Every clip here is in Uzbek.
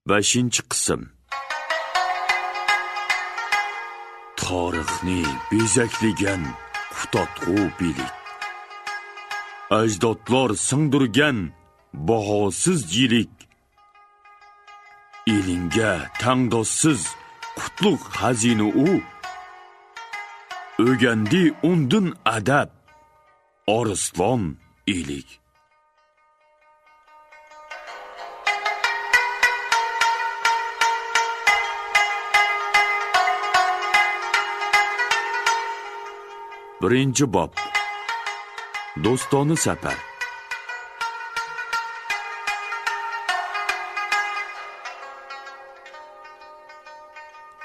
Beshinchi qism. Tarixni bezakligan qutatg'u bilik. Ajdodlar singdirgan bahosiz yilik. Elinga tangdossiz qutlug' xazina u. O'gandi undin adab, Ariston elik. Birinchi bob. Do'stona safar.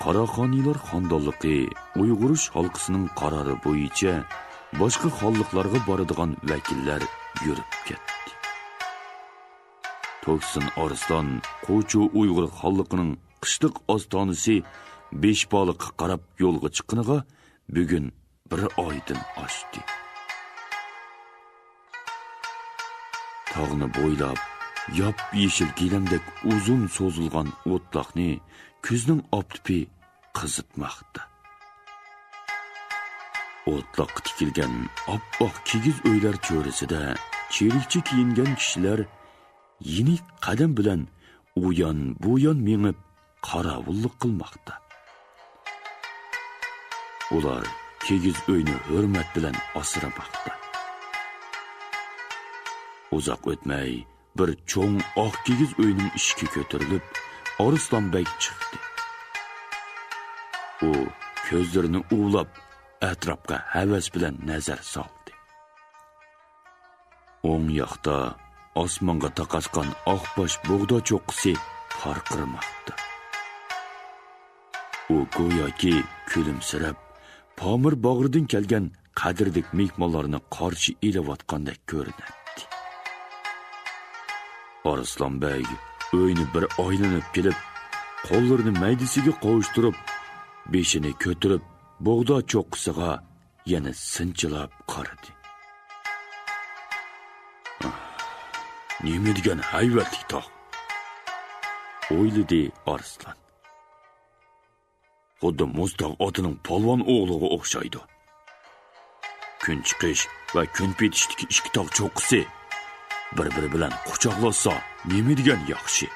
Qaraxoniylar xonadonligi Uyg'urish xalqining qarori bo'yicha boshqa xonliqlarga boradigan vakillar yurib ketdi. To'ksin Ariston Qo'chu Uyg'ur xalqining qishliq ostonasi Beshboliqqa qarab yo'lga chiqqaniga bugun bir oydan oshdi. Tog'ni bo'ylab yop-yeshil gilamdek uzun so'zilgan o'tloqni kuzning optipi qizitmoqda. O'tloqqa tikilgan oppoq kigiz uylar cho'risida cherikchi kiyingan kishilar yinik qadam bilan uyon-buyon mengib qorovullik qilmoqda. Ular kigiz uyni hurmat bilan asramoqda. Uzoq o'tmay bir cho'ng oq kigiz uyning eshigi ko'tarilib, Aristonbek chiqdi. U ko'zlarini uvlab atrofga havas bilan nazar soldi. O'ng yoqda osmonga taqasqan oqbosh bug'do cho'qqisi farqirmoqda. U go'yoki kulimsirab, Pomir bog'ridan kelgan qadrdek mehmonlarni qarshi elayotgandek ko'rinadi. Aristonbek uyni bir aylanib kelib, qo'llarini maydasiga qovushtirib, beshini ko'tarib, bug'do cho'qqisiga yana sinchilab qaradi. Nima degan hayvatli tog'? O'yladi Ariston. Xuddi Mustaq otining polvon o'g'liga o'xshaydi. Kun chiqish va kun petishdagi ikki tog' cho'qqisi bir-biri bilan quchoqlashsa, nima degan yaxshi.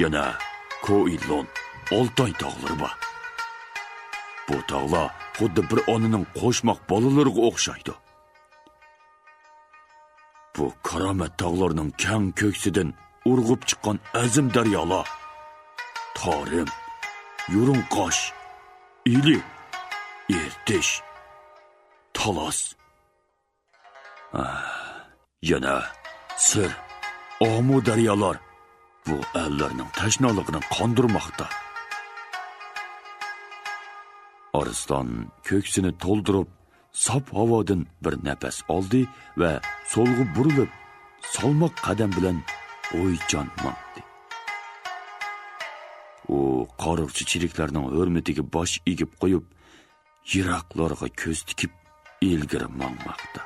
Yana Ko'ilon, Oltoy tog'lari bor. Bu tog'lar xuddi bir onaning qo'shmoq bolalariga o'xshaydi. Bu karomat tog'larning kang ko'ksidan urg'ib chiqqan azim daryolar. Torim, Yurunqosh, Ili, Ertish, Talos. Yana Sir, Omu daryolar bu ellarning tashnoligini qondirmoqda. Ariston ko'ksini to'ldirib, sop havodan bir nafas oldi va so'lg'i burilib, salmoq qadam bilan o'ychan mangdi. U qoriqchi chiriklarning hurmatiga bosh egib qo'yib, yiroqlarga ko'z tikib, ilgari mangmoqda.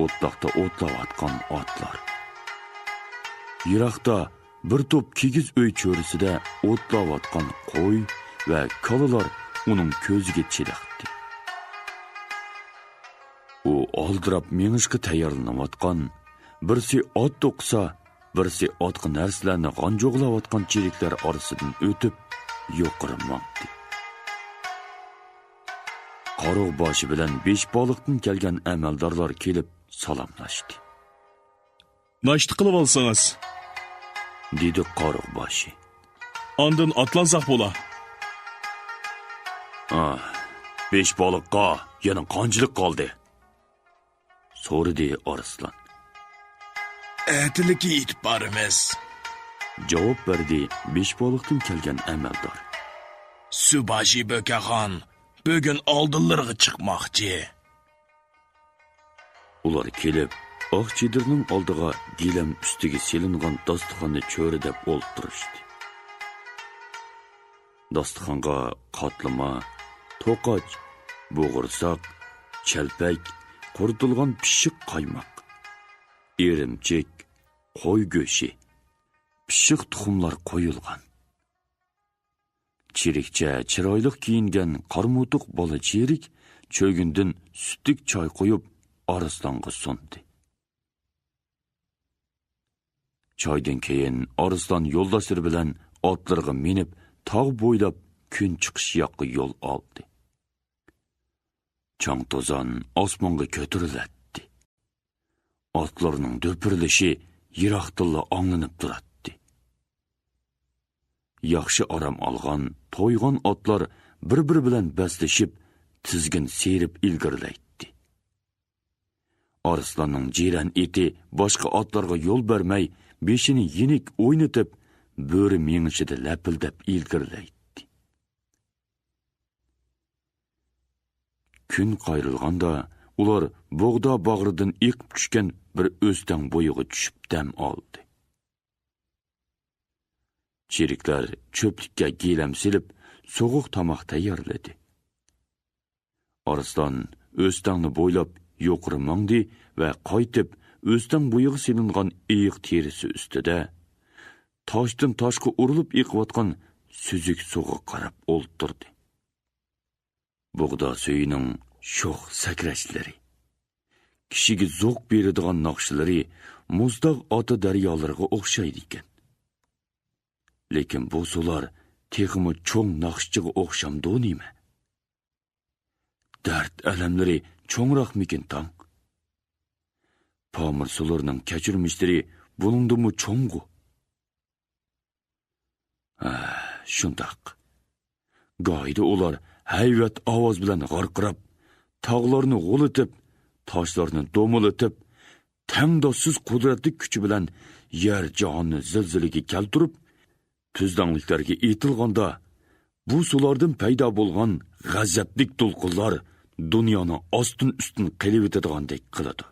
O'tloqda o'tlayotgan otlar. Yiroqda bir to'p kigiz uy cho'risida o'tlayotgan qo'y va kolalar uning ko'ziga chiliqdi. U oldirab mengishga tayyorlanayotgan, birsi ot to'qsa, birsi otqa narsalarni g'anjoqlayotgan chiriklar orasidan o'tib, yo'qira mangdi. Qaroq boshi bilan Beshboliqdan kelgan amaldorlar kelib salomlashdi. Nashti qilib olsangiz, dedi qaroq boshi. Ondan atlansak bo'la. Beshboliqqa yana qanchalik qoldi? So'radi Ariston. Әтілікі етіп барымыз. Javob berdi Beshboliqdan kelgan amaldor. Subashi Bökaxon bugun oldinlarga chiqmoqchi. Ular kelib, oq chedirning oldiga gilam ustiga selingan dasturxonni cho'ridab o'ltirishdi. Dasturxonga qatlama, to'qoch, bo'g'irsoq, chalpak, quritilgan pishiq qaymoq, erimchik, qo'y go'shi, pishiq tuxumlar qo'yilgan. Chirikcha chiroyli kiyingan qarmutuq bola cherik cho'gindan sutlik choy qo'yib Arslonga sundi. Choydan keyin Arslon yo'ldoshlari bilan otlarga minib tog' bo'ylab kun chiqish yoqqa yo'l oldi. Chang to'zon osmonga ko'tariladi. Otlarning do'pirlishi yiroqdilla anglanib turadi. Yaxshi orom olgan, to'ygan otlar bir-biri bilan baslashib, tizgin serib ilgirlaydi. Arslonning jiran eti boshqa otlarga yo'l bermay, beshini yenik o'ynatib, bo'ri mengishida lapildab ilgirlaydi. Kun qayrilganda, ular bog'da bag'ridan eqib tushgan bir o'stang bo'yiga tushib dam oldi. Chiriklar cho'plikka gilam silib, so'g'uq tomoq tayyorladi. Arslon o'stangni bo'ylab yuqori mangdi va qaytib, o'stang bo'yig'i silingan eyiq terisi ustida toshdan toshga urilib eqiyotgan suzuk suvga qarab o'ltirdi. Bug'do suyining sho'x sakrashlari, kishiga zo'q beradigan naqshlari muzdaq ota daryolarga o'xshaydi ekan. Lekin bu sular texmi cho'ng naqshchiga o'xshamdi nima? Dard alamlari cho'ngroqmikin tang? Pamir sularning kechirmishlari buningdimi cho'ngu? Shundoq. Go'yda ular hayvat ovoz bilan g'arqirab, tog'larni g'ulitib, toshlarni do'milatib, tangdossiz qudratli kuchi bilan yer jahonni zilzilaga keltirib, tuzdangliklarga etilganda, bu sulardan paydo bo'lgan g'azablik to'lqinlar dunyoni ostin-ustin qilib o'tadiganday qiladi.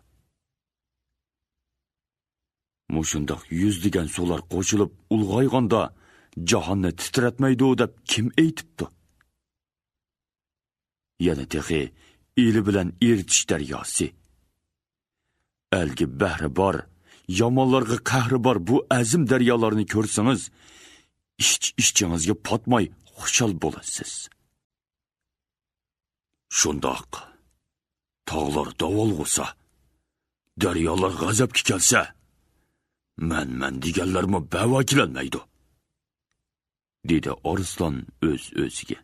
Mushundoq yuzlagan sular qo'shilib ulg'ayganda jahonni titratmaydi deb kim aytibdi? Yana texi eli bilan eritish daryosi. Algi bahri bor, yomonlarga qahri bor bu azim daryolarni ko'rsangiz, ichingizga potmay xushal bo'lasiz. Shundoq, tog'lar davolg'usa, daryolar g'azabga kelsa, man deganlarmi bavo kelolmaydi, dedi Arslon o'z-o'ziga.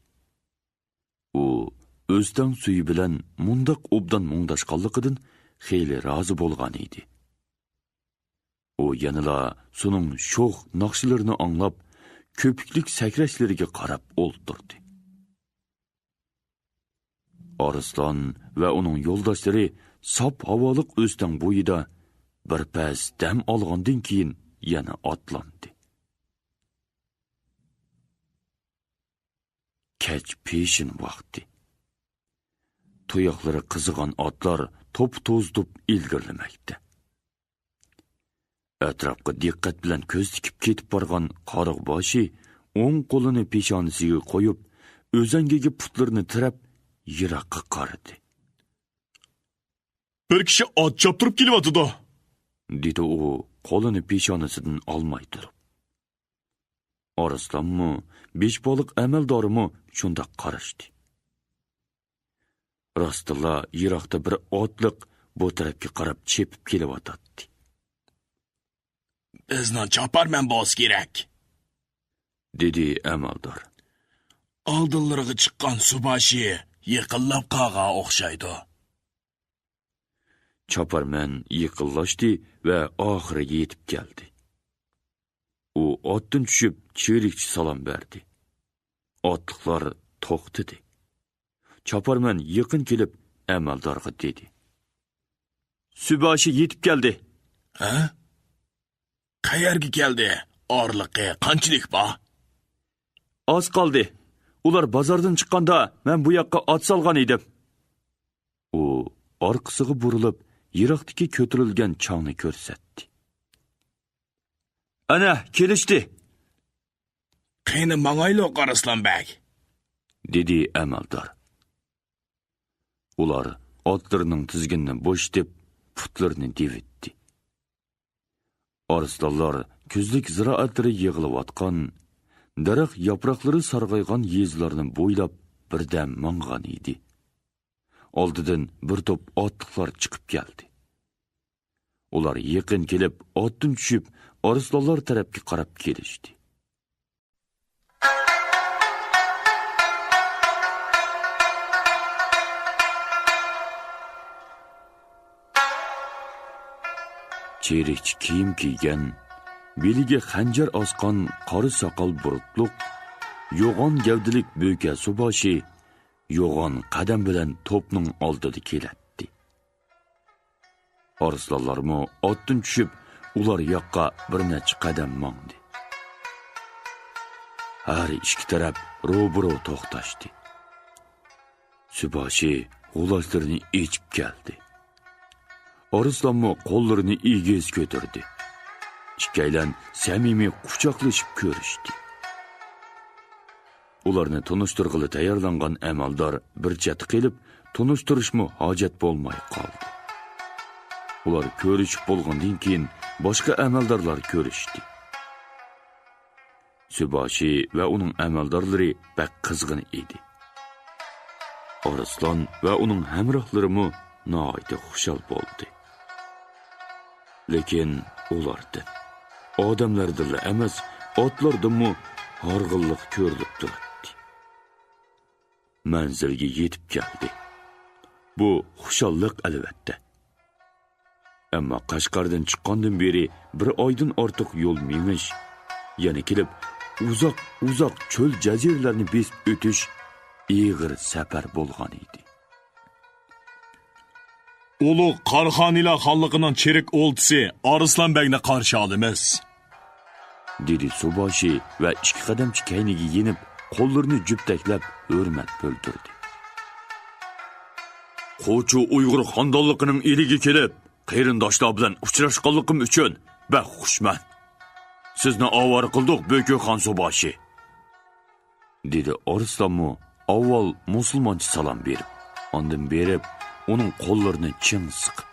U o'zdan suyi bilan mundoq obdan mungdashqanligidan xeyli rozi bo'lgan edi. U yanala suning sho'x naqshlarini anglab, ko'piklik sakrashlariga qarab o'ltirdi. Arslon va uning yo'ldoshlari sop havoliq o'stan bo'yida bir pas dam olgandan keyin yana otlandi. Kech peshin vaqti. Tuyoqlari qizigan otlar to'p-to'zdub ilgirlamoqda. Atrofga diqqat bilan ko'z tikib ketib borgan qoriq boshi o'ng qo'lini peshonasiga qo'yib, o'zangiga putlarini tirab, yiroqqa qaradi. Bir kishi ot choptirib kelyapti-da, dedi u qo'lini peshonasidan olmay turib. Arslonmi, beshboliq amaldorimi shundoq qarashdi. Rostilla yiroqda bir otliq bu tarafga qarab chepib kelyapti. Bizni choparman bo'z kerak, dedi amaldor. Oldinlariga chiqqan subashi yiqillab qolga o'xshaydi. Choparman yiqillashdi va oxiriga yetib keldi. U otdan tushib chirikchi salom berdi. Otliqlar to'xtadi. Choparman yaqin kelib amaldorga dedi. Subashi yetib keldi. Ha? Qayerga keldi? Orliqi qanchalik bor? Oz qoldi. Ular bozordan chiqqanda men bu yoqqa ot solgan edim. U orqasiga burilib, yiroqdagi ko'tarilgan changni ko'rsatdi. Ana, kelishdi. Qani mangaylo Arslonbek, dedi amaldor. Ular otlarının tizginini bo'shatib, putlarini devitdi. Arslonlar kuzlik ziroatlari yig'ilib daraxt yaproqlari sarg'aygan yezlarni bo'ylab birdan mang'an edi. Oldidan bir to'p otliqlar chiqib keldi. Ular yaqin kelib, otdan tushib, arslonlar tarafga qarab kelishdi. Çeyrikçi kiyim kiygan, beliga xanjar osqon qori soqol burutluq, yo'g'on gavdilik bo'ka suboshi, yo'g'on qadam bilan to'pning oldida keladi. Arslonlarmi otdan tushib, ular yoqqa bir necha qadam mangdi. Har ikki taraf ro'baro to'xtashdi. Suboshi g'uloshlarini echib keldi. Arslonmi qo'llarini egiz ko'tardi. Ikkaylan samimiy quchoqlashib ko'rishdi. Ularni tunishtirg'ili tayyorlangan amaldor bir chet qilib, tunishtirishmi hojat bo'lmay qoldi. Ular ko'rishib bo'lgandan keyin boshqa amaldorlar ko'rishdi. Suboshi va uning amaldorlari bak qizg'in edi. Arslon va uning hamrohlarimi noyda xushal bo'ldi. Lekin ularda odamlardan emas, otlardanmi horg'inlik ko'rilib turibdi. Manzilga yetib keldi. Bu xushallik albatta. Ammo Qashqardan chiqqandan beri bir oydan ortiq yo'l menish, yana kelib uzoq cho'l jaziralarni besib o'tish ig'ir safar bo'lgan edi. Ulug' Qarxoniylar xonligining cherik o'ltisi Arslonbekni qarshi olamiz, dedi Suboshi va ikki qadamchi kayniga yenib, qo'llarini juptaklab hurmat bildirdi. Qo'chu Uyg'ur xonadonligining eliga kelib, qarindoshlar bilan uchrashganligim uchun xushman. Sizni ovora qildik, Bo'ko'xon Suboshi, dedi Arslonmi avval musulmoncha salom berib, ondan berib uning qo'llarini ching siqib.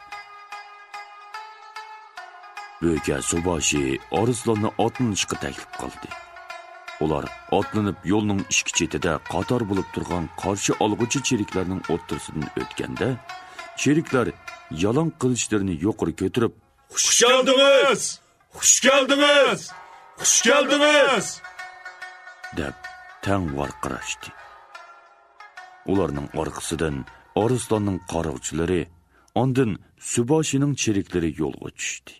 Bo'ka Suboshi Arslonni otlanishga taklif qildi. Ular otlanib yo'lning ikki chetida qator bo'lib turgan qarshi olg'uchi cheriklarning o'rtasidan o'tganda, cheriklar yalang qilichlarini yuqori ko'tarib, "Xush keldingiz! Xush keldingiz! Xush keldingiz!" deb tang varqirashdi. Ularning orqasidan Arslonning qarovchilari, ondan Suboshining cheriklari yo'lga tushdi.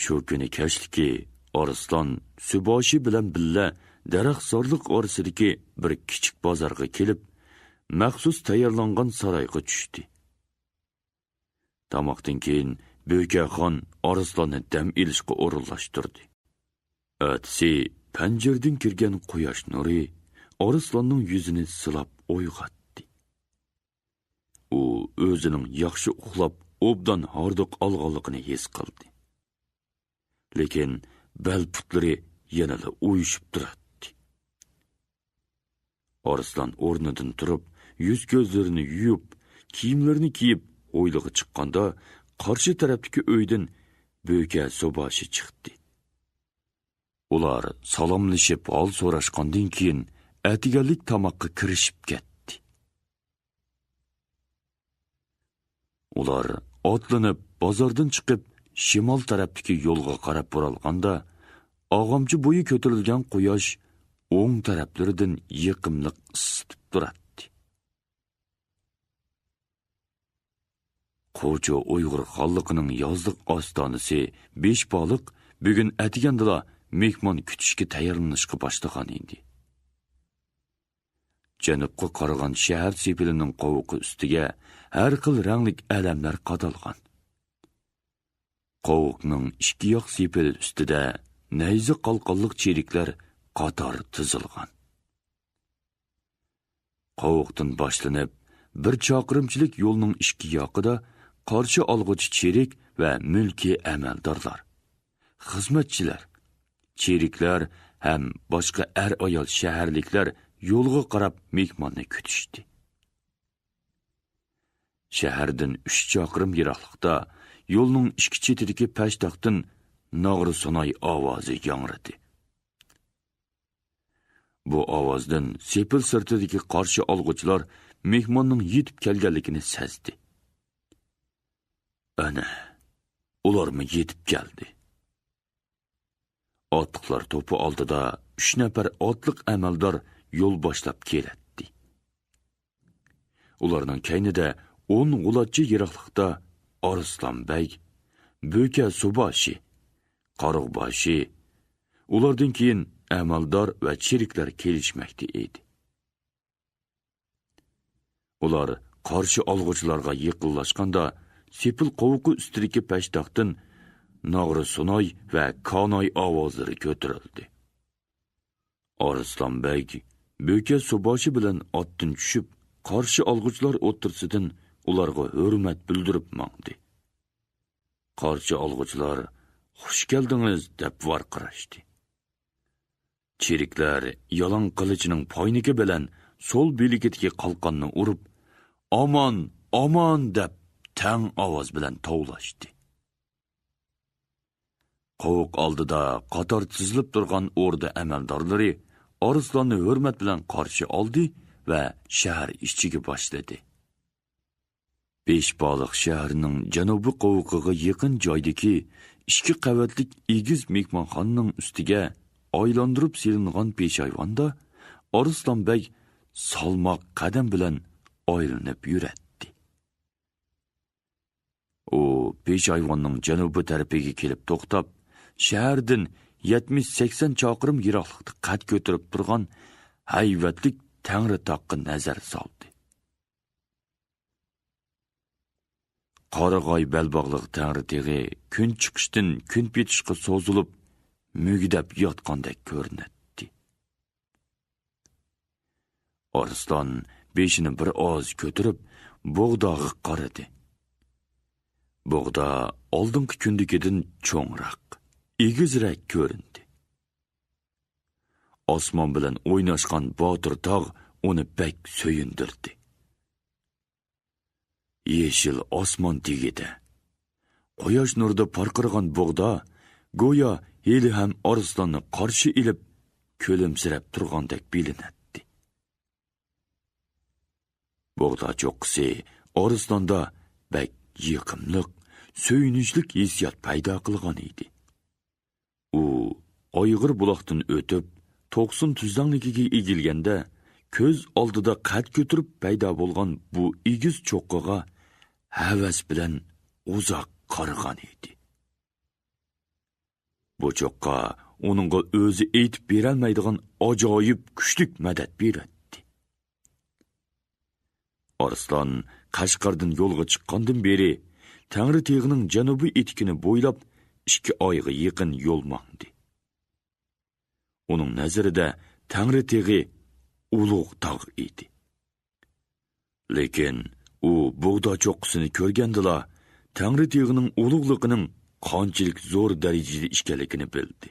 Shu kuni kechliki Arslon Suboshi bilan billa daraxtzorlik orasidagi bir kichik bozorga kelib, maxsus tayyorlangan saroyga tushdi. Tamoqdan keyin Bo'ko'xon Arslonni dam ilishga o'rinlashtirdi. Atsi panjirdan kirgan quyosh nuri Arslonning yuzini silab uyg'otdi. U o'zining yaxshi uxlab, obdan hordiq olganligini his qildi. Lekin bel putlari yanada uyushib turadi. Arslon o'rnidan turib, yuz ko'zlarini yuyib, kiyimlarini kiyib, o'ylig'i chiqqanda, qarshi tarafdagi uydan Bo'ka Suboshi chiqdi. Ular salomlashib, hol so'rashgandan keyin atiganlik tamoqqa kirishib ketdi. Ular otlanib, bozordan chiqib, shimol tarafdagi yo'lga qarab boralganda, og'amchi bo'yi ko'tarilgan quyosh o'ng taraflaridan yiqimliq isitib turadi. Qo'cho Uyg'ur xonligining yozliq ostonasi Beshboliq bugun atigandala mehmon kutishga tayyorlanishga boshlagan edi. Janubga qaragan shahar sepilining qovuqi ustiga har xil ranglik alamlar qadalgan. Qovuqning ikki yoq sepili ustida nayzi qalqonliq cheriklar qator tizilgan. Qovuqdan boshlanib, bir chaqirimchilik yo'lning ikki yoqida qarshi olg'uchi cherik va mulkiy amaldorlar, xizmatchilar, cheriklar ham boshqa ayol shaharliklar yo'lga qarab mehmonni kutishdi. shahardan 3 chaqirim yiroqlikda yo'lning ikki chetidagi pashtoqdan nog'ri sonoy ovozi yangradi. Bu ovozdan sepil sirtidagi qarshi olg'uchilar mehmonning yetib kelganligini sezdi. Ana, ularmi yetib keldi. Otliqlar to'pi oldida 3 nafar otliq amaldor yo'l boshlab keladi. Ularning kaynida 10 g'ulotchi yiroqlikda Arslonbek, Bo'ka Subashi, Qaroqboshi, ulardan keyin amaldor va cheriklar kelishmoqda edi. Ular qarshi olg'uchilarga yaqinlashganda sepil qovuqi ustidagi pashtoqdan nog'ri sunoy va konoy ovozlari ko'tarildi. Arslonbek Bo'ka Subashi bilan otdan tushib, qarshi olg'uchilar o'tirsidan ularga hurmat bildirib mangdi. Qarshi olg'uchilar xush keldingiz deb varqirashdi. Cheriklar yalan qilichining poyniki bilan so'l beligidagi qalqonni urib, "Omon, omon" deb tang ovoz bilan tovlashdi. Qovuq oldida qator tizilib turgan o'rda amaldorlari Arslonni hurmat bilan qarshi oldi va shahar ichiga boshladi. Beshbaliq shahrining janubiy qovuqiga yaqin joydagi 2 qavatlik egiz mehmonxonaning ustiga aylantirib silingan peshayvonda Arslonbek salmoq qadam bilan aylanib yuradi. U peshayvonning janubiy tarafiga kelib to'xtab, shahardan 70-80 chaqirim yiroqlikda qad ko'tarib turgan hayvatlik Tangri taqqa nazar soldi. Qarag'oy belbog'liq Tangri teg'i kun chiqishdan kun petishga so'zilib, mugidab yotgandek ko'rinadi. Arslon beshini bir oz ko'tarib, bog'dog'i qaradi. Bog'da oldingi kundagidan cho'ngroq, egizroq ko'rindi. Osmon bilan o'ynashgan Botir tog' uni bek so'yindirdi. Yeshil osmon tegida quyosh nurida parqirgan bog'da go'yo hali ham Arslonni qarshi ilib ko'limsirab turgandek bilinadi. Bog'da cho'qqisi Arslonda bek yiqimliq, so'yinishlik hissiyot paydo qilgan edi. U Oyg'ir buloqdan o'tib, To'qsin tuzdanligiga egilganda, ko'z oldida qad ko'tirib paydo bo'lgan bu egiz cho'qqiga havas bilan uzoq qaragan edi. Bu cho'qqa uningga o'zi aytib berolmaydigan ajoyib kuchlik madad beradi. Arslon Qashqardan yo'lga chiqqandan beri Tangri teg'ining janubiy etikini bo'ylab 2 oyga yaqin yo'l mangdi. Uning nazarida Tangri teg'i ulug' tog' edi. Lekin u bug'do cho'qqisini ko'rgandila, Tangri teg'ining ulug'ligining qanchalik zo'r darajada ekanligini bildi.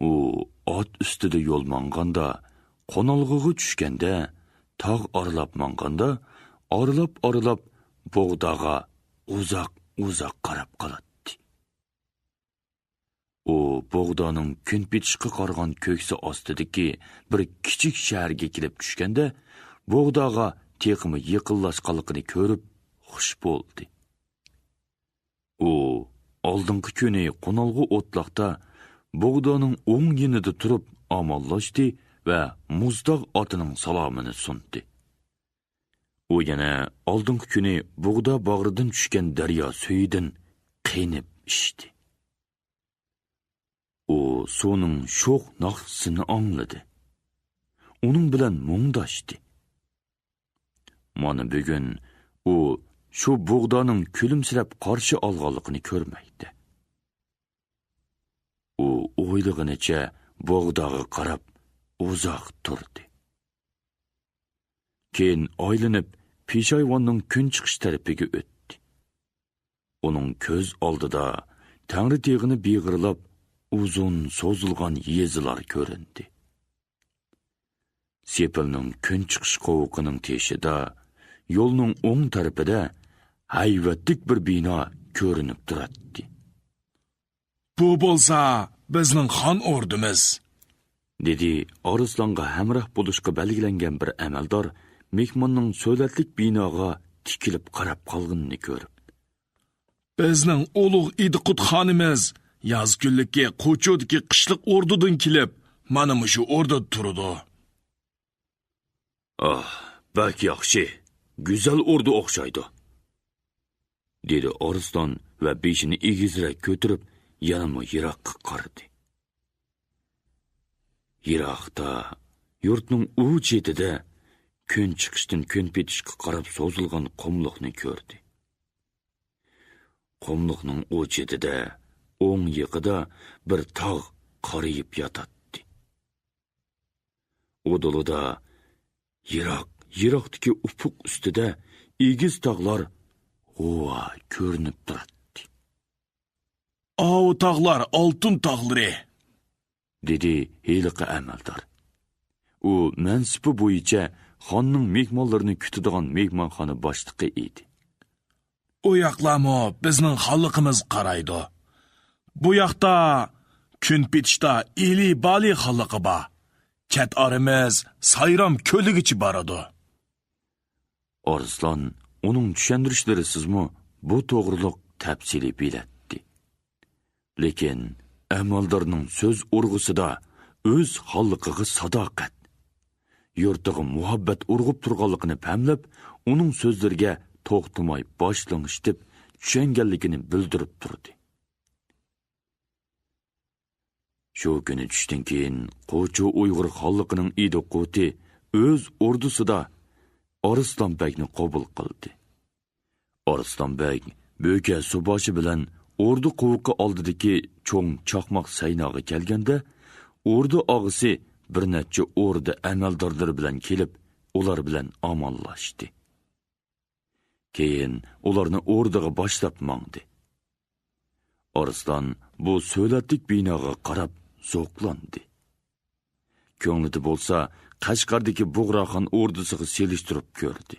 U ot ustida yo'l manganda, qo'nalg'iga tushganda, tog' oralab manganda, oralab bug'doga uzoq qarab qoladi. U bog'doning kun petishga qargan ko'ksi ostidagi bir kichik shaharga kelib tushganda, bog'doga teqimi yiqinlashganligini ko'rib xush bo'ldi. U oldingi kuni qo'nalg'i o'tloqda bog'doning o'ng yonida turib omonlashdi va muzdog' otining salomini sundi. U yana oldingi kuni bug'do bag'ridan tushgan daryo suyidan qiynib ichdi. U suvning sho'x naqsini angladi. Uning bilan mungdashdi. Mana bugun u shu bug'doning kulimsirab qarshi olganligini ko'rmaydi. U o'ylig'inicha bog'dog'i qarab uzoq turdi. Keyin aylanib peshayvonning kun chiqish tarafiga o'tdi. Uning ko'z oldida Tangri teg'ini beg'irlab uzun so'zilgan yezilar ko'rindi. Sepilning kun chiqish qovuqining teshida yo'lning o'ng tarafida hayvatlik bir bino ko'rinib turadi. Bu bo'lsa, bizning xon ordimiz. Dedi Arslonga hamroh bo'lishga belgilangan bir amaldor mehmonning so'latlik binoga tikilib qarab qolganini ko'rib. Bizning ulug' Idiqut xonimiz yoz kunlikka Qo'chodagi qishliq ordudan kelib, mana shu orda turdi. Ah, bak yaxshi, go'zal ordu o'xshaydi. Dedi Arslon va beshini egizrak ko'tirib, yanama yiroqqa qaradi. Yiroqda yurtning u chetida kun chiqishdan kun petishga qarab so'zilgan qumliqni ko'rdi. Qumliqning u chetida o'ng yiqida bir tog' qariyib yotadi. O'dilida yiroqdagi ufuq ustida egiz tog'lar o'va ko'rinib turadi. O tog'lar oltin tog'lari, dedi heliqi amaldor. U mansibi bo'yicha xonning mehmonlarini kutadigan mehmonxona boshlig'i edi. u yoqlamo bizning xalqimiz qaraydi. Bu yoqda kun petishda ili bali xalqi bor. Chet arimiz Sayram ko'ligichi boradi. Arslon uning tushuntirishlari sizmi bu to'g'riliq tafsili biladi. Lekin amaldorning so'z urg'usida o'z xalqiga sadoqat, yurtiga muhabbat urg'ib turganligini pamlab, uning so'zlariga to'xtamay boshlanish deb tushunganligini bildirib turdi. Shu kuni tushdan keyin Qo'cho Uyg'ur xalqining Idiqut'i o'z ordusida Arslonbekni qabul qildi. Arslonbek Bo'ka Suboshi bilan ordu qovuqi oldidagi cho'ng chaqmoq saynoga kelganda, ordu og'isi bir necha ordu amaldorlari bilan kelib, ular bilan omonlashdi. Keyin ularni orduga boshlab mangdi. Arslon bu so'latlik binoga qarab zo'qlandi. Ko'nglida bo'lsa, Qashqardagi Bug'roxon ordusiga selishtirib ko'rdi.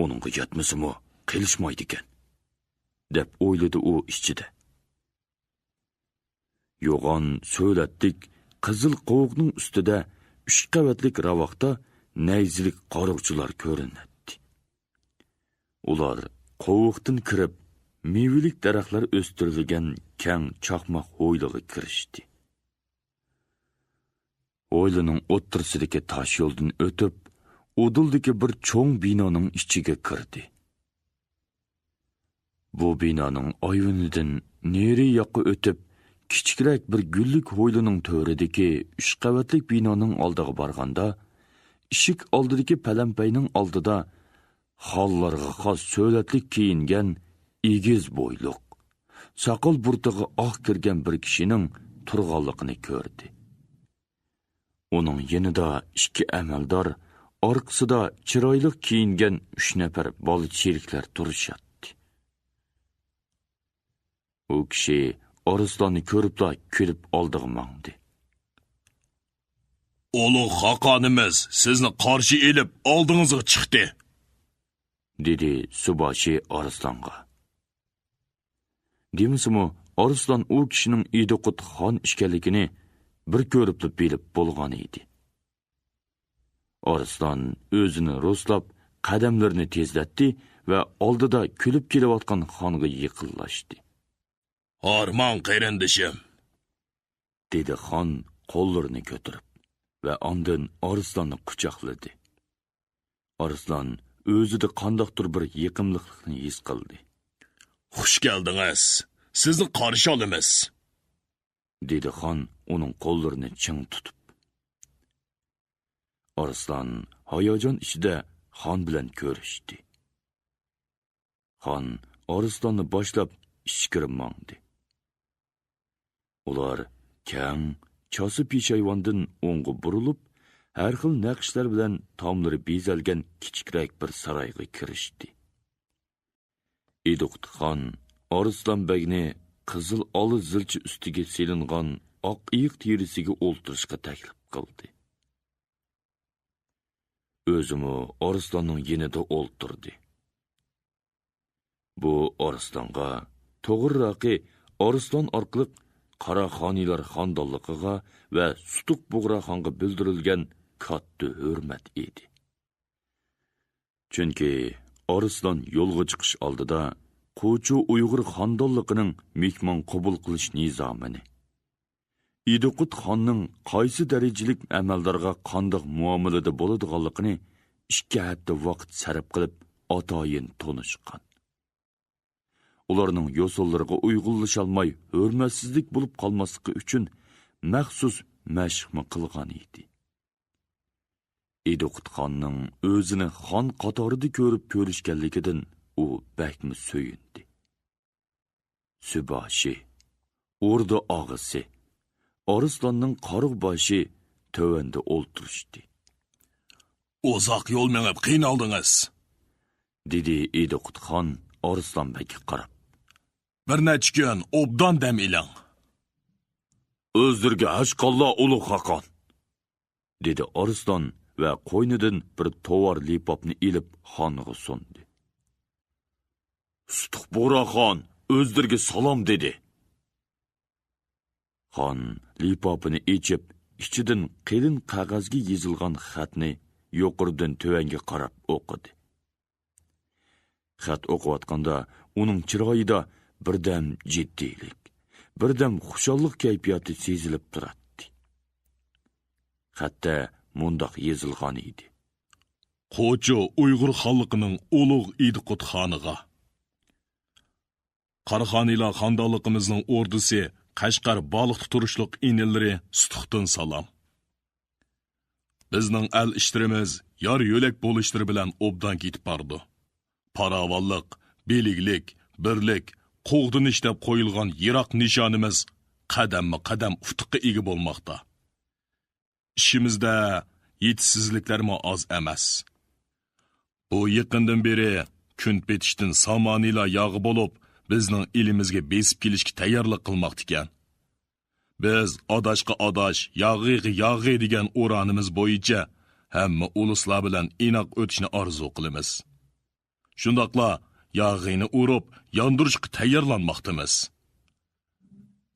Uningga yetmasimi, qilishmaydi ekan, deb o'yladi u ichida. Yo'g'on so'latlik qizil qovuqning ustida 3 qavatlik ravoqda nayzilik qoruqchilar ko'rinadi. Ular qovuqdan kirib, mevilik daraxtlar o'stirilgan keng chaqmoq ho'yliga kirishdi. Ho'ylining o'ttirsidagi tosh yo'ldan o'tib, Udildagi bir cho'ng binoning ichiga kirdi. Bu binoning oyvinidan neri yoqqa o'tib, kichikroq bir gullik ho'ylining to'ridagi 3 qavatlik binoning oldiga borganda, eshik oldidagi palampayning oldida xollarga xos so'latlik kiyingan egiz bo'yliq, soqol burtig'i oq kirgan bir kishining turg'anligini ko'rdi. Uning yanida 2 amaldor, orqasida chiroyli kiyingan 3 nafar bola sheriklar turishadi. U kishi Arslonni ko'ribla kulib oldiga mangdi. Ulug' xoqonimiz sizni qarshi elib oldingizga chiqdi, dedi Suboshi Arslonga. Demisimi, Arslon u kishining Idiqut xon ishkanligini bir ko'ribli bilib bo'lgan edi. Arslon o'zini ro'slab, qadamlarini tezlatdi va oldida kulib kelayotgan xonga yiqinlashdi. "Hormon qarindishim", dedi xon qo'llarini ko'tarib va ondan Arslonni quchoqladi. Arslon o'zida qandoqdir bir yiqimlilikni his qildi. "Xush keldingiz. Sizni qarshi olamiz", dedi xon uning qo'llarini ching tutib. Arslon hayajon ichida xon bilan ko'rishdi. Xon Arslonni boshlab ichkari mangdi. Ular kang, chosi peshayvondan o'ngga burilib, har xil naqshlar bilan tomlari bezalgan kichikroq bir saroyga kirishdi. Idiqut xon Arslonbekni qizil oli zilchi ustiga selingan oq iyiq terisiga o'ltirishga taklif qildi. o'zimi Arslanning yinida o'ltirdi. Bu Arslanga to'g'riraqi Arslan orqali Qaraxoniylar xondonligiga va Sutuq Bug'raxonga bildirilgan katta hurmat edi. Chunki Arslan yo'lga chiqish oldida Qo'chu Uyg'ur xondonligining mehmon qabul qilish nizomini, İdiqut xonning qaysi darajalik amaldorga qandoq muomalada bo'ladiganligini 2 hafta vaqt sarf qilib atoyin tonishgan. Ularning yo'sollariga uyg'unlasholmay hurmatsizlik bo'lib qolmasligi uchun maxsus mashqmi qilgan edi. İdiqut xonning o'zini xon qatorida ko'rib ko'rishganligidan u bakmi so'yindi. Subashi, o'rda og'isi, Arslanning qariq boshi tövende o'ltirishdi. Uzoq yo'l mengib qiynaldingiz, dedi İdiqut xon Arslanbekka qarab. Bir necha kun obdan dam iling. O'zdirga hashqallo ulug' Xaqon, dedi Arslan va qo'ynidan bir tovar lipopni ilib xonga sundi. Sutuq Bug'raxon o'zdirga salom dedi. Xon lipopini ichib, ichidan qalin qog'ozga yozilgan xatni yuqoridan tövanga qarab o'qidi. Xat o'qiyotganda uning chiroyida birdam jiddiylik, birdam xushallik kayfiyati sezilib turadi. Xatda mundoq yozilgan edi. Qo'chu Uyg'ur xalqining ulug' İdiqut xoniga. Qaraxoniylar xondonligimizning ordusi Qashqar baliq tuturishliq inillari Sutuqdan salom. Bizning al ishtirimiz yar yo'lak bo'lishtir bilan obdan ketib bordi. Paravalliq, beliglik, birlik, qo'g'din ishlab qo'yilgan yiroq nishonimiz qadamma-qadam ufqqa ega bo'lmoqda. İşimizda yetishsizliklarmi oz emas. Bu yaqindan beri kun petishdan samoniylar yog'i bo'lib, bizning elimizga besib kelishga tayyorlik qilmoqda ekan. Biz adashqa adash, yog'i degan o'ranimiz bo'yicha hamma uluslar bilan inoq o'tishni orzu qilamiz. Shundaqla yog'ini urib, yondirishga tayyorlanmoqdamiz.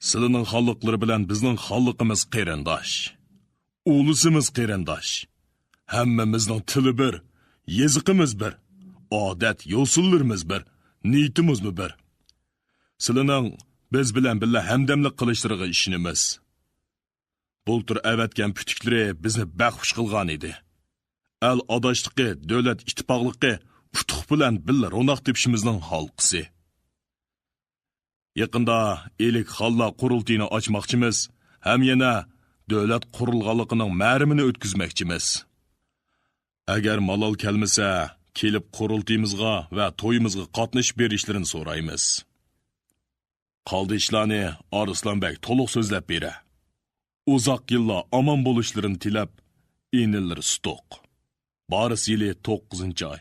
Sizlarning xalqlari bilan bizning xalqimiz qarindosh. Ulusimiz qarindosh. Hammamizning tili bir, yeziqimiz bir, odat yo'sullarimiz bir, niyatimiz bir. Sizlarning biz bilan birga hamdamlik qilishlariga ishonamiz. Bultur avatgan putuklari bizni baxush qilgan edi. Al adashligi, davlat ittifoqligi utuq bilan birga ro'noq tepishimizning halqisi. Yaqinda elik xalla qurultiyini ochmoqchimiz, ham yana davlat qurilganligining ma'rimini o'tkazmoqchimiz. Agar malol kelmasa, kelib qurultiyimizga va to'yimizga qatnashib berishlarini so'raymiz. Qoldi ishlarni Arslanbek to'liq so'zlab bera. Uzoq yillar omon bo'lishlarini tilab, inillar Sutuq. Boris yili 9-oy.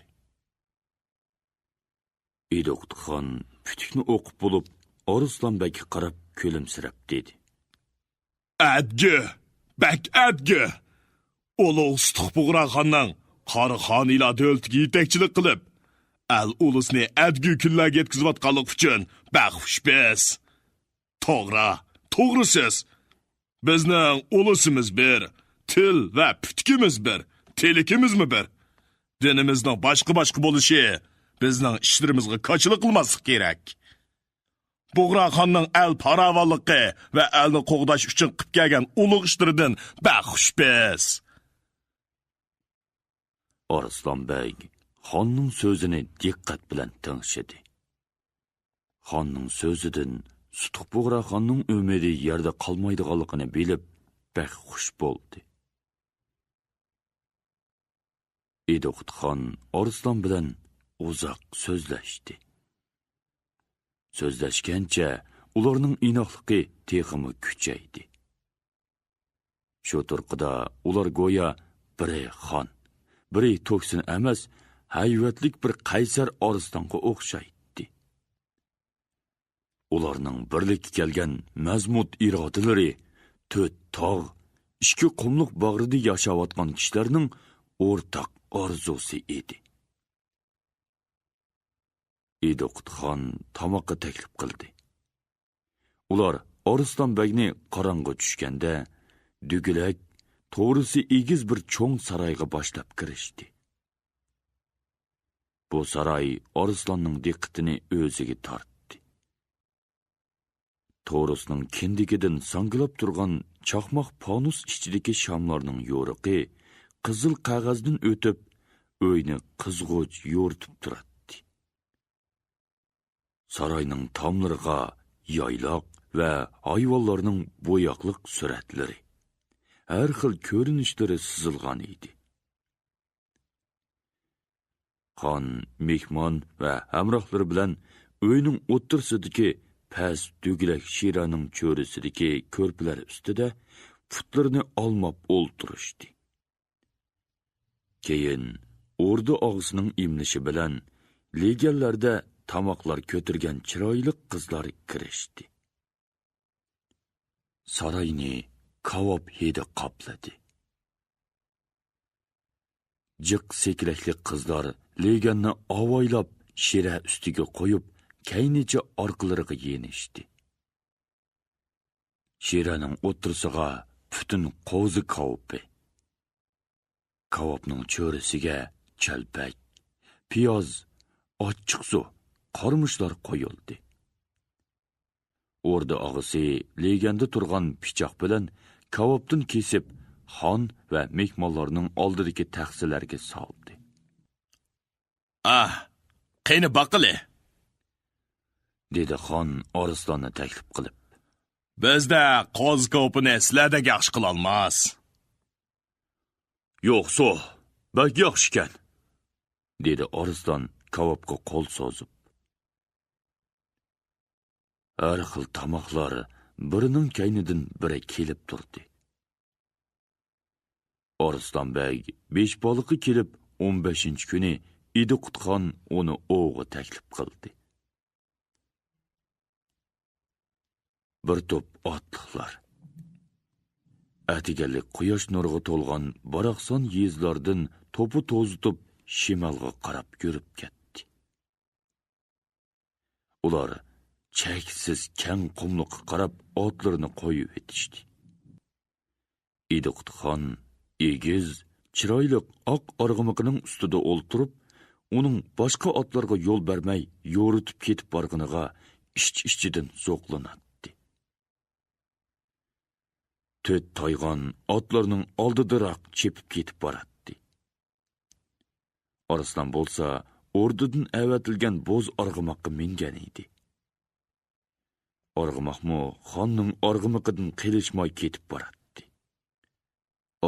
İdiqut xon putukni o'qib bo'lib, Arslanbekka qarab kulimsirab dedi. Adgi! Ulug' Sutuq Bug'raxonning Qaraxoniylar davlatiga yetakchilik qilib, al ulusni adgi kunlarga yetkazayotganlik uchun baxush biz. To'g'ri siz. Bizning ulusimiz bir, til va putkimiz bir, telikimizmi bir. Dinimizning boshqa bo'lishi bizning ishlarimizga qachilik qilmaslik kerak. Bug'raxonning al paravalligi va alni qo'g'dash uchun qilib kelgan ulug' ishlaridan baxush biz. Arslanbek xonning so'zini diqqat bilan tingshidi. Xonning so'zidan Sutuq Bug'raxonning umidi yerda qolmaydiganligini bilib, bak xush bo'ldi. İdiqut xon Arslan bilan uzoq so'zlashdi. So'zlashgancha ularning inoqligi texmi kuchaydi. Shu turqida ular go'yo biri xon, biri to'ksin emas, hayvatlik bir qaysar Arslanga o'xshaydi. Ularning birlikka kelgan mazmut irodalari 4 tog', 2 qumliq bag'rida yashayotgan kishilarning o'rtaq orzusi edi. Idoqutxon tamoqqa taklif qildi. Ular Arslonbekni qorong'i tushganda, dugilak, to'g'risi egiz bir cho'ng saroyga boshlab kirishdi. Bu saroy Arslonning diqqatini o'ziga tortdi. To'g'risining kindigidan sangilab turgan chaqmoq panus ichidagi shamlarning yo'riqi qizil qog'ozdan o'tib, uyni qizg'och yo'ritib turadi. Saroyning tomlariga yayloq va hayvonlarning bo'yoqliq suratlari, har xil ko'rinishlari sizilgan edi. Xon, mehmon va hamrohlari bilan uyning o'ttirsidagi past dugilak shiraning cho'risidagi ko'rpalar ustida putlarini olmab o'ltirishdi. Keyin o'rda og'isining imlishi bilan leganlarda tamoqlar ko'tirgan chiroyli qizlar kirishdi. Saroyni kavob hidi qopladi. Jiq sekilakli qizlar leganni avaylab shira ustiga qo'yib, kaynicha orqalariga yenishdi. Shiraning o'tirsiga butun qo'zi kavobi. Kavobning cho'risiga chalpak, piyoz, ochiq suv, qarmushlar qo'yildi. O'rda og'isi leganda turgan pichoq bilan kavobdan kesib, xon va mehmonlarning oldidagi taxsilarga soldi. Qani baqili, dedi xon Arslonni taklif qilib. Bizda qo'z ko'pini sizlarda yaxshi qila olmas. Yo'qsa, bak yaxshi ekan, dedi Arslon kavobga qo'l so'zib. Har xil tamoqlar birining kaynidan biri kelib turdi. Arslonbek besh boliqi kelib 15-kuni Idoqutxon uni o'g'i taklif qildi. Bir to'p otliqlar. Atiganlik quyosh nuriga to'lgan baraqson yezlardan to'pi to'zitib shimolga qarab yurib ketdi. Ular cheksiz keng qumliqqa qarab otlarini qo'yib etishdi. Idoqutxon egiz, chiroyli oq arg'imiqining ustida o'ltirib, uning boshqa otlarga yo'l bermay yo'ritib ketib borganiga ich-ichidan zo'qlanadi. To'rt toygon otlarning oldidaroq chepib ketib boradi. Arslon bo'lsa, o'rdadan avatilgan bo'z arg'imoqqa mingan edi. Arg'imoqmi xonning arg'imiqidan qilishmay ketib boradi.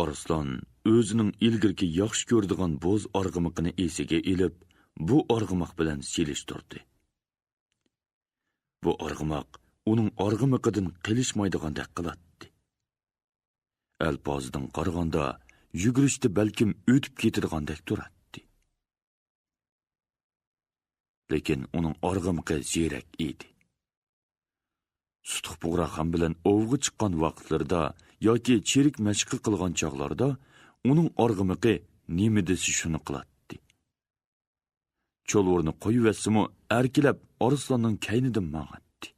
Arslon o'zining ilgirki yaxshi ko'rdigan bo'z arg'imiqini esiga ilib, bu arg'imoq bilan selishtirdi. Bu arg'imoq uning arg'imiqidan qilishmaydigandek qiladi. Alpozdan qaraganda yugurishda balkim o'tib ketidigandek turadi. Lekin uning arg'imiqi ziyrak edi. Sutuq bug'raqan bilan ovga chiqqan vaqtlarda yoki cherik mashqi qilgan chog'larda uning arg'imiqi nima desa shuni qiladi. Cho'lvorni qo'yib etsimi, arkilab Arslonning kaynidan mang'atdi.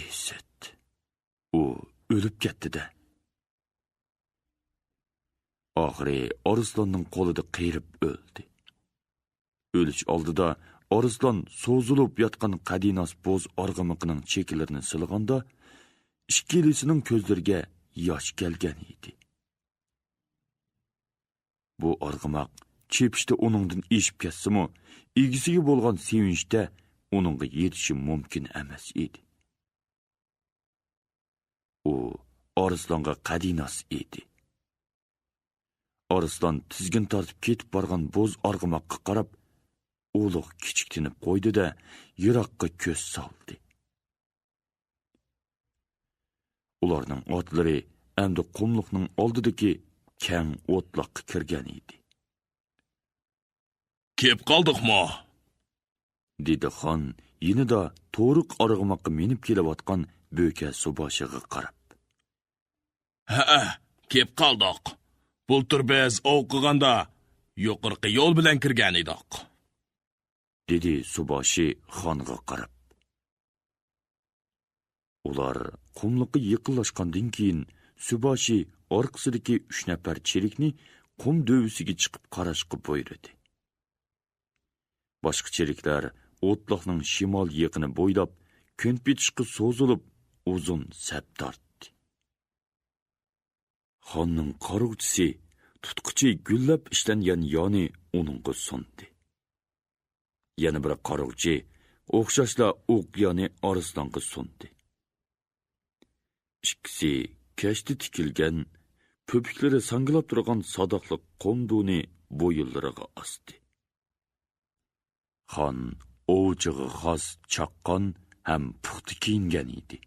Esat. U o'lib ketdi-da. Oxiri Arslonning qo'lida qiyirib o'ldi. O'lish oldida Arslon so'zilib yotgan qadinos bo'z arg'imiqining cheklarini silg'anda, ikkilisining ko'zlariga yosh kelgan edi. Bu arg'imoq chepishda uningdan eshib ketsimi, egisiga bo'lgan sevinchda uningga yetishi mumkin emas edi. U Arslonga qadinos edi. Arslon tizgin tortib ketib borgan bo'z arg'imoqqa qarab, ulug' kichiktinib qo'ydi-da, yiroqqa ko'z soldi. Ularning otlari endi qumliqning oldidagi keng o'tloqqa kirgan edi. Kep qoldikmi? dedi xon yenida to'riq arg'imoqqa minib kelayotgan bo'ka suboshiga qarab. Ha, kep qoldik. Bultur biz ov qilganda yuqorqi yo'l bilan kirgan edik. dedi subaşı xonga qarab. Ular qumliqqa yaqinlashgandan keyin subaşı orqasidagi 3 nafar cherikni qum dövüsiga chiqib qarashga buyurdi. Boshqa cheriklar o'tloqning shimol yaqini bo'ylab ko'npechishga so'zilib uzun sap tortdi. Xonning qaruvchisi tutqichi gullab ishlangan yoni uningga sundi. Yana bir qaruvchi o'xshashla o'q yoni Arslonga sundi. İkisi kashti tikilgan, po'piklari sangilab turgan sadoqliq qomduni bo'yinlariga asdi. Xon ovchiga xos chaqqon ham puxta kiyingan edi.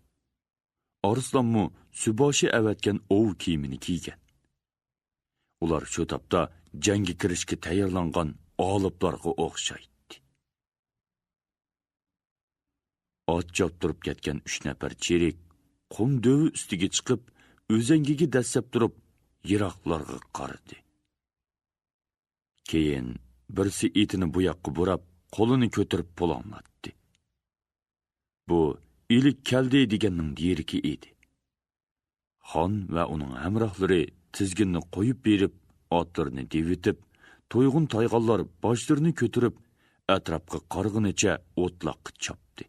Arslonmu suboshi avatgan ov kiyimini kiygan. Ular shu topda jangga kirishga tayyorlangan oliblarga o'xshaydi. Ot choptirib ketgan 3 nafar cherik qum dövi ustiga chiqib, o'zangiga dastlab turib, yiroqlarga qaradi. Keyin birsi etini bu yoqqa burab, qo'lini ko'tarib polonlatdi. Bu ilik keldi deganning yeriki edi. Xon va uning hamrohlari tizginni qo'yib berib, otlarni devitib, to'yg'un tayg'onlar boshlarini ko'tarib, atrofga qarg'inicha o'tloqqa chopdi.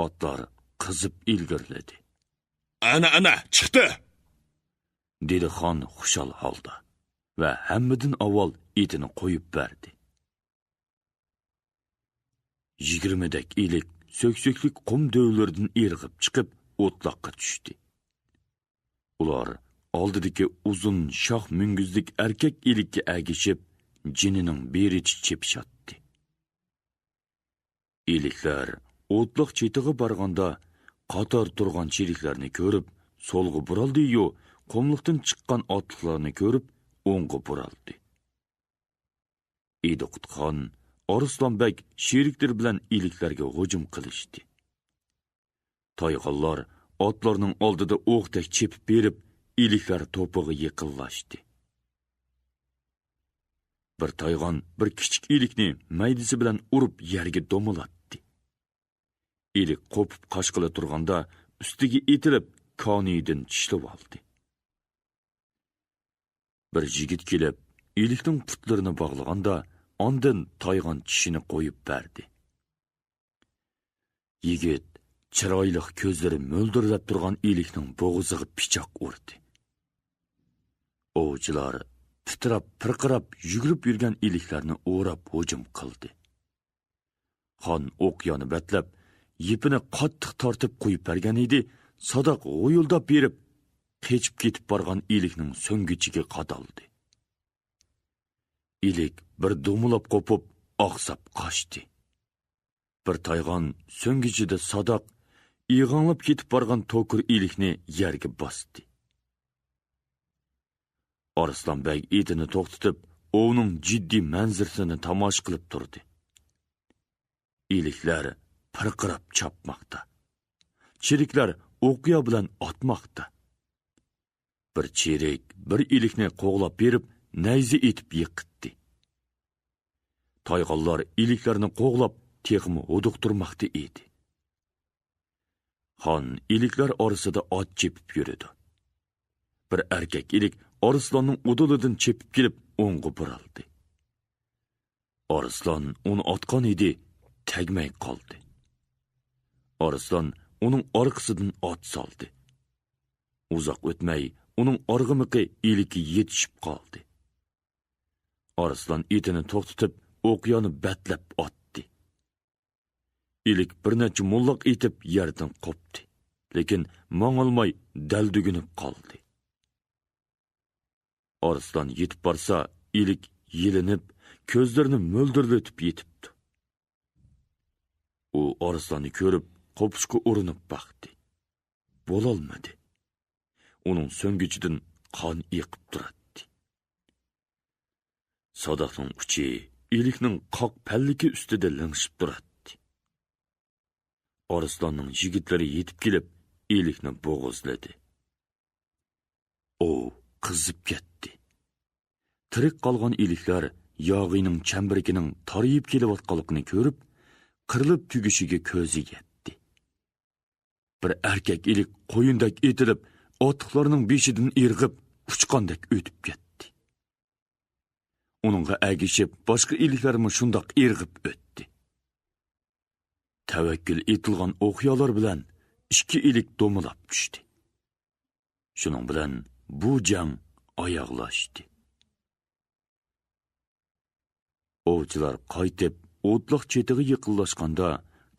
Otlar qizib ilgirledi. Ana, chiqdi! dedi xon xushal holda va hammadan avval etini qo'yib berdi. 20 dak ilik söksöklik qum dövlaridan irg'ib chiqib o'tloqqa tushdi. Ular oldidagi uzun shoh munguzlik erkak ilikka agishib, jinining berichi chepshatdi. Iliklar o'tloq chetiga borganda qator turgan cheriklarni ko'rib, so'lga buraldi-yu, qumliqdan chiqqan otliqlarni ko'rib, o'ngga buraldi. Ediqutxon Arslonbek sheriklar bilan iliklarga hujum qilishdi. Toyg'onlar otlarning oldida o'qdek chepib berib, iliklar to'pig'i yiqillashdi. Bir toyg'on bir kichik ilikni maydisi bilan urib yerga do'milatdi. Ilik qo'pib qashqila turganda ustiga etilib konidan tishlab oldi. Bir yigit kelib, ilikning putlarini bog'laganda ondan toyg'on tishini qo'yib berdi. Yigit chiroyli ko'zlari mo'ldirlab turgan ilikning bo'g'ziga pichoq urdi. Ovchilar titrab, pirqirab yugurib yurgan iliklarni o'rab hujum qildi. Xon o'q yoni batlab, yipini qattiq tortib qo'yib bergan edi, sadoq g'o'yildab berib, qechib ketib borgan ilikning so'ngichiga qadaldi. Ilik bir do'milab qo'pib, oqsab qochdi. Bir toyg'on so'ngichida sadoq ig'anlab ketib borgan to'kur ilikni yerga bosdi. Arslonbek etini to'xtatib, ovning jiddiy manzirsini tomosha qilib turdi. Iliklar pirqirab chopmoqda. Cheriklar o'qiya bilan otmoqda. Bir cherik bir ilikni qo'g'lab berib, nayzi etib yiqitdi. Toyg'onlar iliklarni qo'g'lab, teqimi o'duqtirmoqda edi. Xon iliklar orasida ot chepib yurdi. Bir erkak ilik Arslonning udulidan chepib kelib, o'ngga buraldi. Arslon uni otgan edi, tagmay qoldi. Arslon uning orqasidan ot soldi. Uzoq o'tmay, uning org'imiqi ilikka yetishib qoldi. Arslon etini to'xtatib, o'qyoni batlab otdi. Ilik bir necha mullaq etib yerdan qopdi, lekin mong'olmay daldugunib qoldi. Arslon yetib borsa, ilik yelinib, ko'zlarini mo'ldirlatib yetibdi. U Arslonni ko'rib, qopishga urinib baqdi. Bo'lolmadi. Uning so'ngichidan qon yiqib turadi. Sadoqning uchi ilikning qoq palliki ustida lingshib turadi. Arslonning yigitlari yetib kelib, ilikni bo'g'izladi. O, qizib ketdi. Tirik qolgan iliklar yog'ining chambirikining tarayib kelayotganligini ko'rib, qirilib tugishiga ko'zi yetdi. Bir erkak ilik qo'yindak etilib, otliqlarning beshidan irg'ib, uchqandek o'tib ketdi. Uningga agishib, boshqa iliklarmi shundoq irg'ib o'tdi. Tavakkul etilgan o'qiyalar bilan ikki ilik do'milab tushdi. Shuning bilan bu jang oyoqlashdi. Ovchilar qaytib, o'tliq chetiga yiqinlashganda,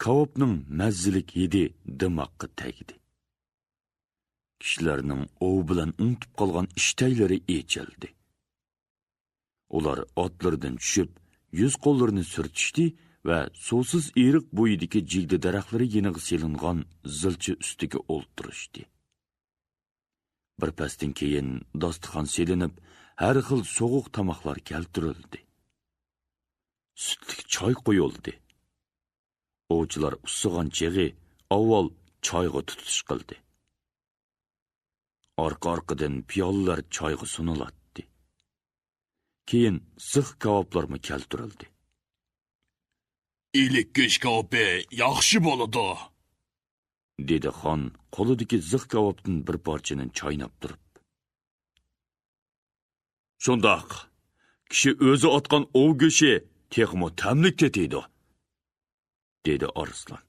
kavobning mazzilik hidi dimoqqa tegdi. Kishilarning ov bilan unutib qolgan ishtaylari echildi. Ular otlardan tushib, yuz qo'llarini surtishdi va suvsiz eriq bo'yidagi jigdi daraxtlari yeniga selingan zilchi ustiga o'ltirishdi. Bir pasdan keyin dasturxon selinib, har xil so'g'uq tamoqlar keltirildi. Sütlik choy qo'yildi. Ovchilar ussigan chig'i avval choyga tutish qildi. Orqa-orqadan piyolalar choyga suniladi. Keyin zix kavoblarmi keltirildi. Ilik go'sht kavobi yaxshi bo'ladi, dedi xon qo'lidagi zix kavobdan bir parchani chaynab turib. Shundoq, kishi o'zi otgan ov go'shi texmo tamlik tetiydi, dedi Arslan.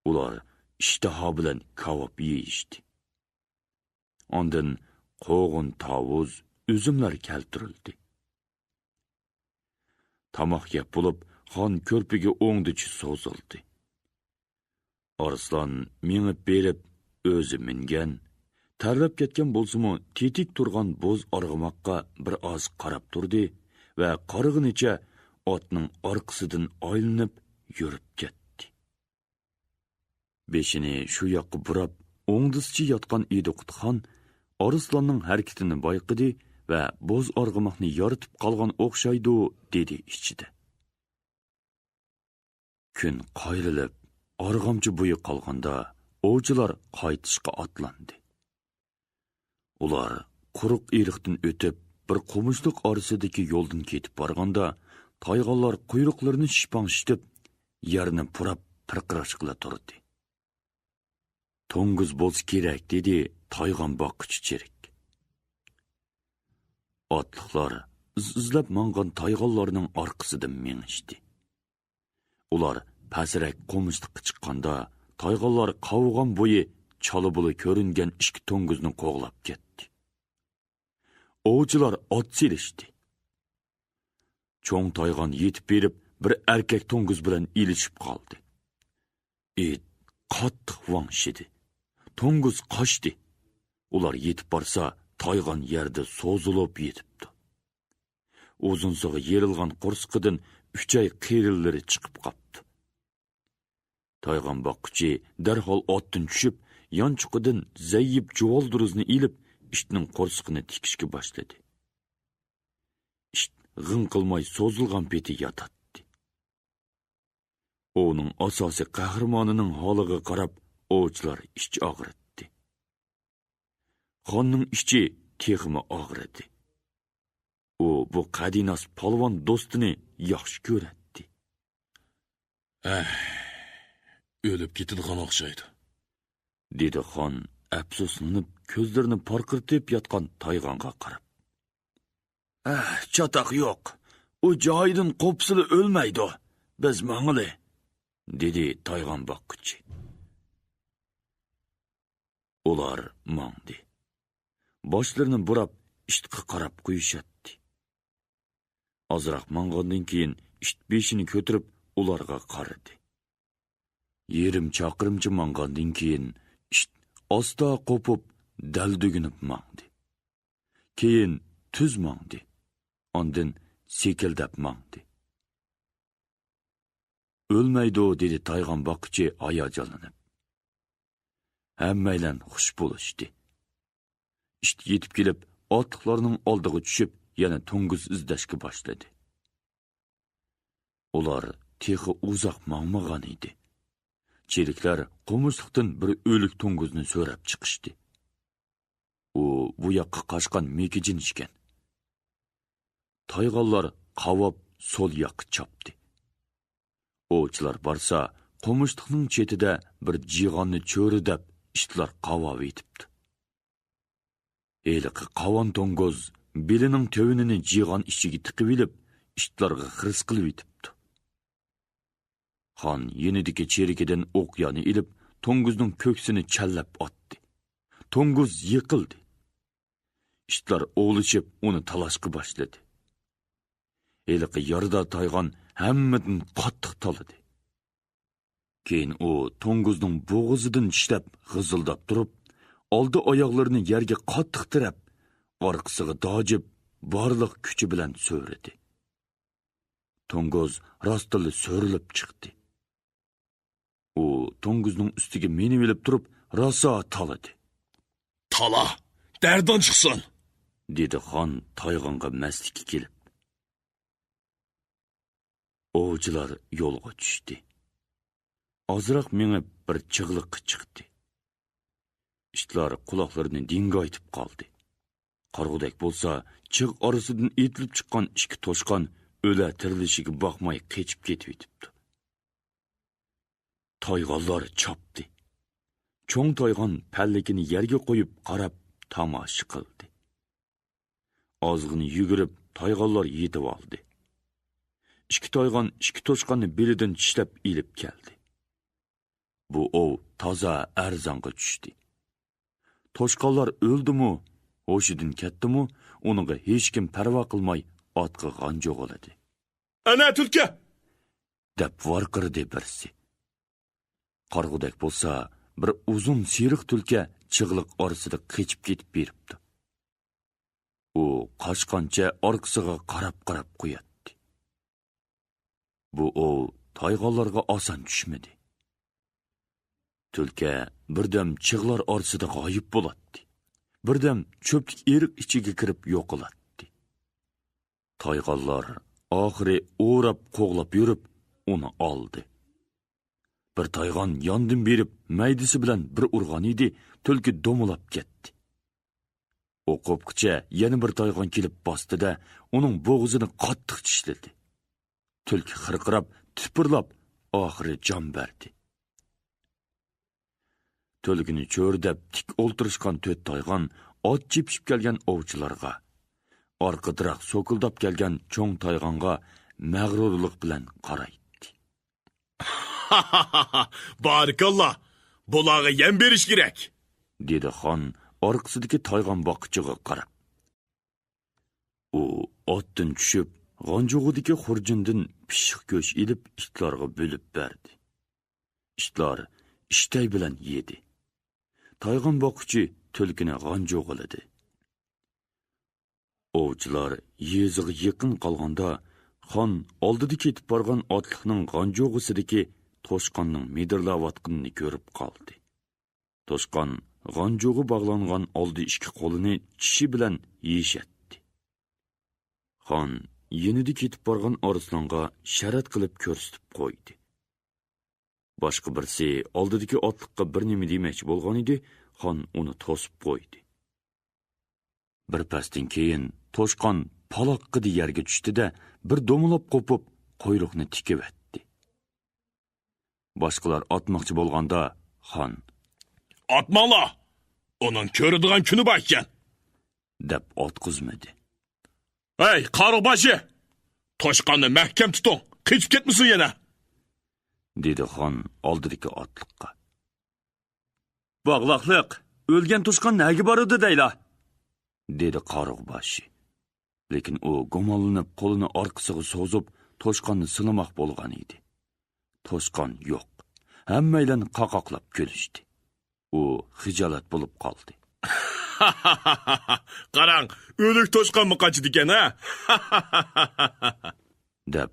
Ular ishtaha bilan kavob yeyishdi. Ondan qo'g'in tavuz, üzümler keltirildi. Tamoq yeb bo'lib, xon ko'rpiga o'ngdichi so'zildi. Arslan mingib berib, o'zi mingan, tarlab ketgan bo'lsa-mu, tetik turgan bo'z arg'umoqqa bir oz qarab turdi va qarig'inicha otning orqasidan aylanib yurib ketdi. Beshini shu yoqqa burab, o'ngdischi yotgan Ediqutxon Arslanning harakatini bayqidi va bo'z arg'umoqni yoritib qolgan o'xshaydi, dedi ichida. Kun qayrilib, arg'amchi bo'yi qolganda, ovchilar qaytishga otlandi. Ular quruq eriqdan o'tib, bir qumushliq orasidagi yo'ldan ketib borganda, toyg'onlar quyruqlarini shipangshitib, yerni purab pirqirashqila turdi. To'ng'iz bo'lsa kerak, dedi toyg'on boqqichi cherik. Otliqlar izlab mangan toyg'onlarning orqasidan mengishdi. Ular pasrak qumushliqqa chiqqanda, toyg'onlar qavg'on bo'yi chalibuli ko'ringan ikki to'ngizni qo'g'lab ketdi. Ovchilar ot silishdi. Cho'ng toyg'on yetib berib, bir erkak to'ngiz bilan ilishib qoldi. Qattiq vangshidi. To'ngiz qochdi. Ular yetib borsa, toyg'on yerda so'zilib yetibdi. Uzunsig'i yerilgan qo'rsqidan uchay qiyrilari chiqib qopti. Toyg'on boqquchi darhol otdan tushib, yonchuqidan zayyib juvolduruzni ilib, ishning qo'rsqini tikishga boshladi. Ish g'inqilmay so'zilgan peti yotadi. Onun asosiy qahramonining holiga qarab, ovchilar ichi og'ritdi. Xonning ichi texmi og'ridi. U bu qadinas polvon do'stini yaxshi ko'radi. O'lib ketadigan o'xshaydi, dedi xon afsuslanib, ko'zlarini porqirtib yotgan toyg'onga qarab. Chatoq yo'q. U joyidan qo'psili o'lmaydi. Biz mangili, dedi toyg'on boqquchi. Ular mangdi. Boshlarini burab, ishtga qarab qo'yishadi. Ozroq mangandan keyin isht beshini ko'tirib, ularga qaradi. Yerim chaqirimcha mangandan keyin isht osta qo'pib, dalduginib mangdi. Keyin tuz mangdi. Ondan sekildab mangdi. O'lmaydi, dedi toyg'on boqquchi hayajonlanib. Hammaylan xush bo'lishdi. Isht yetib kelib, otliqlarning oldiga tushib, yana to'ng'iz izlashga boshladi. Ular texi uzoq mangmagan edi. Cheriklar qumushliqdan bir o'lik to'ng'izni so'rab chiqishdi. u bu yoqqa qochgan mekijin ishgan. Tayğanlar qavab sol yoqqa chopdi. Ovchilar borsa, qo'mishliqning chetida bir jig'onni cho'ridab, itlar qavab etibdi. Eliqi qavon to'ng'oz belining tövinini jig'on ichiga tiqib ilib, itlarga xirs qilib etibdi. Xon yenidagi cherikidan o'q yoni ilib, to'ng'uzning ko'ksini challab otdi. To'ng'uz yiqildi. Itlar o'g'lishib, uni talashqa boshladi. Eliqi yarida Tayğan hammadan qattiq taladi. Keyin u to'ng'uzning bo'g'izidan tishlab, g'izildab turib, oldi oyoqlarini yerga qattiq tirab, orqasiga dojib, barliq kuchi bilan so'ridi. To'ng'uz rostili so'rilib chiqdi. U to'ng'uzning ustiga menib olib turib, rosa taladi. Tala, derdan chiqsin, dedi xon Tayğanға maslikka kelib. Ovchilar yo'lga tushdi. Ozroq mengib bir chig'liqqa chiqdi. Itlar quloqlarini dingaytib qoldi. Qarg'udak bo'lsa, chig' orasidan etilib chiqqan ikki to'shqon o'la tirilishiga boqmay qechib ketib etibdi. Tayğanlar chopdi. Cho'ng Tayğan pallikini yerga qo'yib qarab tomosha qildi. Ozg'ini yugurib Tayğanlar yetib oldi. Ikki Tayğan ikki to'shqonni belidan tishlab ilib keldi. Bu ov toza arzonga tushdi. Toshqonlar o'ldimi, hoshidan ketdimi, uniga hech kim parvo qilmay otga g'anjoq oladi. Ana tulka! deb varqirdi birsi. Qarg'udak bo'lsa, bir uzun siyriq tulka chig'liq orasida qechib ketib beribdi. U qochqancha orqasiga qarab qo'yatdi. Bu ov Tayğanlarga oson tushmadi. Tulka birdam chig'lar orasida g'oyib bo'ladi. Birdam cho'plik eriq ichiga kirib yo'qoladi. Tayğanlar oxiri o'rab qo'g'lab yurib, uni oldi. Bir Tayğan yondan berib, maydisi bilan bir urg'an edi, tulki do'milab ketdi. O'qibqicha yana bir Tayğan kelib bosdi-da, uning bo'g'zini qattiq tishladi. Tulki xirqirab, tipirlab, oxiri jon berdi. Tulkini cho'rdab tik o'ltirishgan to'rt Tayğan ot chepishib kelgan ovchilarga, orqadiraq so'kildab kelgan cho'ng Tayğanға mag'rurlik bilan qaraydi. Barikallah, bularga yem berish kerak, dedi xon orqasidagi Tayğan boqqichiga qarab. U otdan tushib, g'anjug'idagi xurjindan pishiq go'sht ilib itlarga bo'lib berdi. Itlar ishtay bilan yedi. Tayğan boqqichi tulkini g'anjoq oladi. Ovchilar yeziga yaqin qolganda, xon oldida ketib borgan otliqning g'anjo'g'isidagi to'shqonning medirlayotganini ko'rib qoldi. To'shqon g'anjo'g'i bog'langan oldi ikki qo'lini tishi bilan yeyishatdi. Xon yenida ketib borgan Arslonga sharat qilib ko'rsatib qo'ydi. Boshqa birsi oldidagi otliqqa bir nima demoqchi bo'lgan edi, xon uni to'sib qo'ydi. Bir pasdan keyin to'shqon paloqqida yerga tushdi-da, bir do'milab qo'pib, quyruqni tikib etdi. Boshqalar otmoqchi bo'lganda, xon Atmala! Onun ko'radigan kuni bor ekan, deb otqizmadi. Hey, qarg'bashi! Toshqonni mahkam tuting, qechib ketmasin yana, dedi xon oldidagi otliqqa. Bog'laqliq, o'lgan to'shqon nega boradi deyla? dedi qarg'bashi. Lekin u go'monlanib qo'lini orqasiga so'zib, to'shqonni silamoq bo'lgan edi. To'shqon yo'q. Hammaylar qaqoqlab kulishdi. U xijolat bo'lib qoldi. Qarang, o'lik toshqonmi qochdi ekan, ha? deb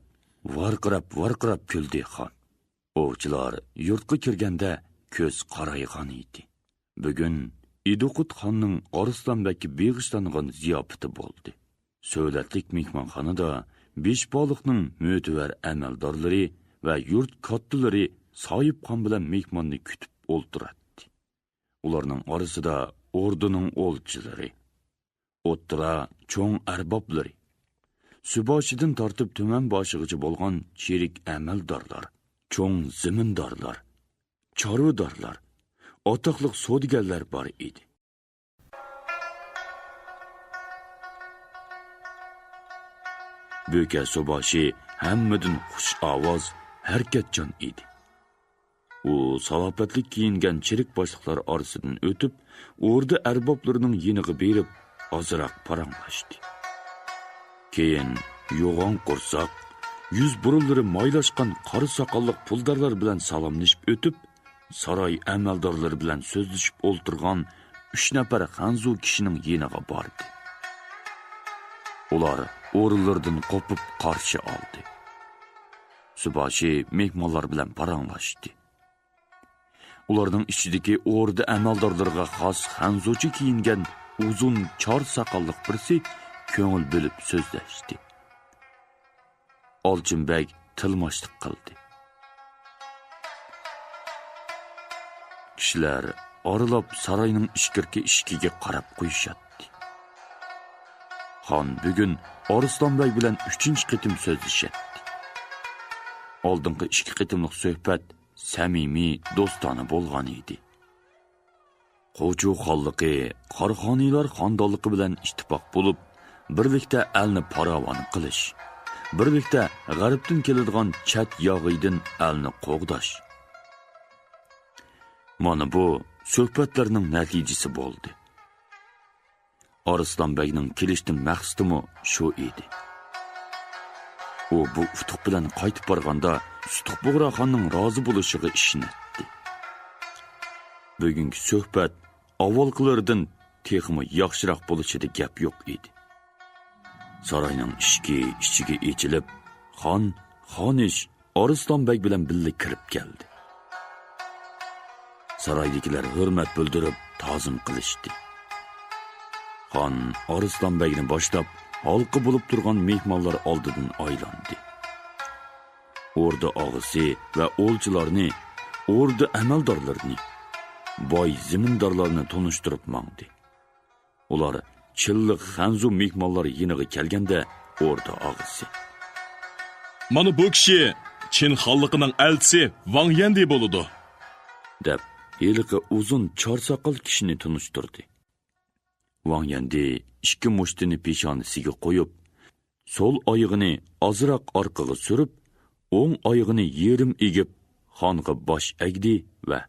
varqirab kuldi xon. Ovchilar yurtga kirganda ko'z qaraygan edi. Bugun Iduqut xonning Arslanbekka beg'ishlangan ziyofati bo'ldi. So'latlik mehmonxonada besh boliqning mo'tivar amaldorlari va yurt kattalari Soyib xon bilan mehmonni kutib o'ltiradi. Ularning orasida orduning o'lchilari, o'ttira cho'ng arboblari, suboshidan tortib tuman boshigacha bo'lgan cherik amaldorlar, cho'ng zimindorlar, chorvadorlar, otoqliq savdogarlar bor edi. Bo'ka suboshi hammadan xush ovoz, harakatchan edi. U salobatlik kiyingan cherik boshliqlar orasidan o'tib, o'rda arboblarining yeniga berib, ozroq paranglashdi. Keyin yo'g'on qursoq, yuz burunlari moylashgan qora soqolliq puldorlar bilan salomlashib o'tib, saroy amaldorlari bilan so'zlashib o'ltirgan 3 nafar Xanzu kishining yeniga bordi. Ular o'rinlardan qopib qarshi oldi. Suboshi mehmonlar bilan paranglashdi. Ularning ichidagi o'rda amaldorlarga xos Xanzucha kiyingan uzun chor soqolliq birsi ko'ngil bo'lib so'zlashdi. Olchinbek tilmoshlik qildi. Kishilar oralab saroyning ishkiga qarab qo'yishatdi. Xon bugun Arslonbek bilan 3-chi qitim so'zlashatdi. Oldingi 2 qitimlik suhbat samimiy, do'stona bo'lgan edi. Qo'chu xonligi, Qorxoniylar xondonligi bilan ittifoq bo'lib, birlikda elni paravon qilish, birlikda g'arbdan keladigan chat yog'iydan elni qo'g'dash. Mana bu suhbatlarning natijasi bo'ldi. Arslonbekning kelishdan maqsadi shu edi. U bu utuq bilan qaytib borganda Ustuq Bug'roxonning rozi bo'lishiga ishonatdi. Bugungi suhbat avvalgilardan texmi yaxshiroq bo'lishida gap yo'q edi. Saroyning ichiga echilib, xonish Arslonbek bilan birga kirib keldi. Saroydagilar hurmat bildirib, ta'zim qilishdi. Xon Arslonbekni boshlab, halqi bo'lib turgan mehmonlar oldidan aylandi. O'rda og'isi va o'lchilarni, o'rda amaldorlarni, boy zimindorlarni tanishtirib mangdi. Ular chilliq Xanzu mehmonlar yeniga kelganda o'rda og'isi: "Mana bu kishi Chin xalqining elchisi Wang Yandi bo'ladi" deb yiliqi uzun chorsoqol kishini tanishtirdi. Wang Yandi 2 mushtini peshonasiga qo'yib, so'l oyog'ini ozroq orqaga surib, o'ng oyog'ini yerim egib, xonga bosh egdi va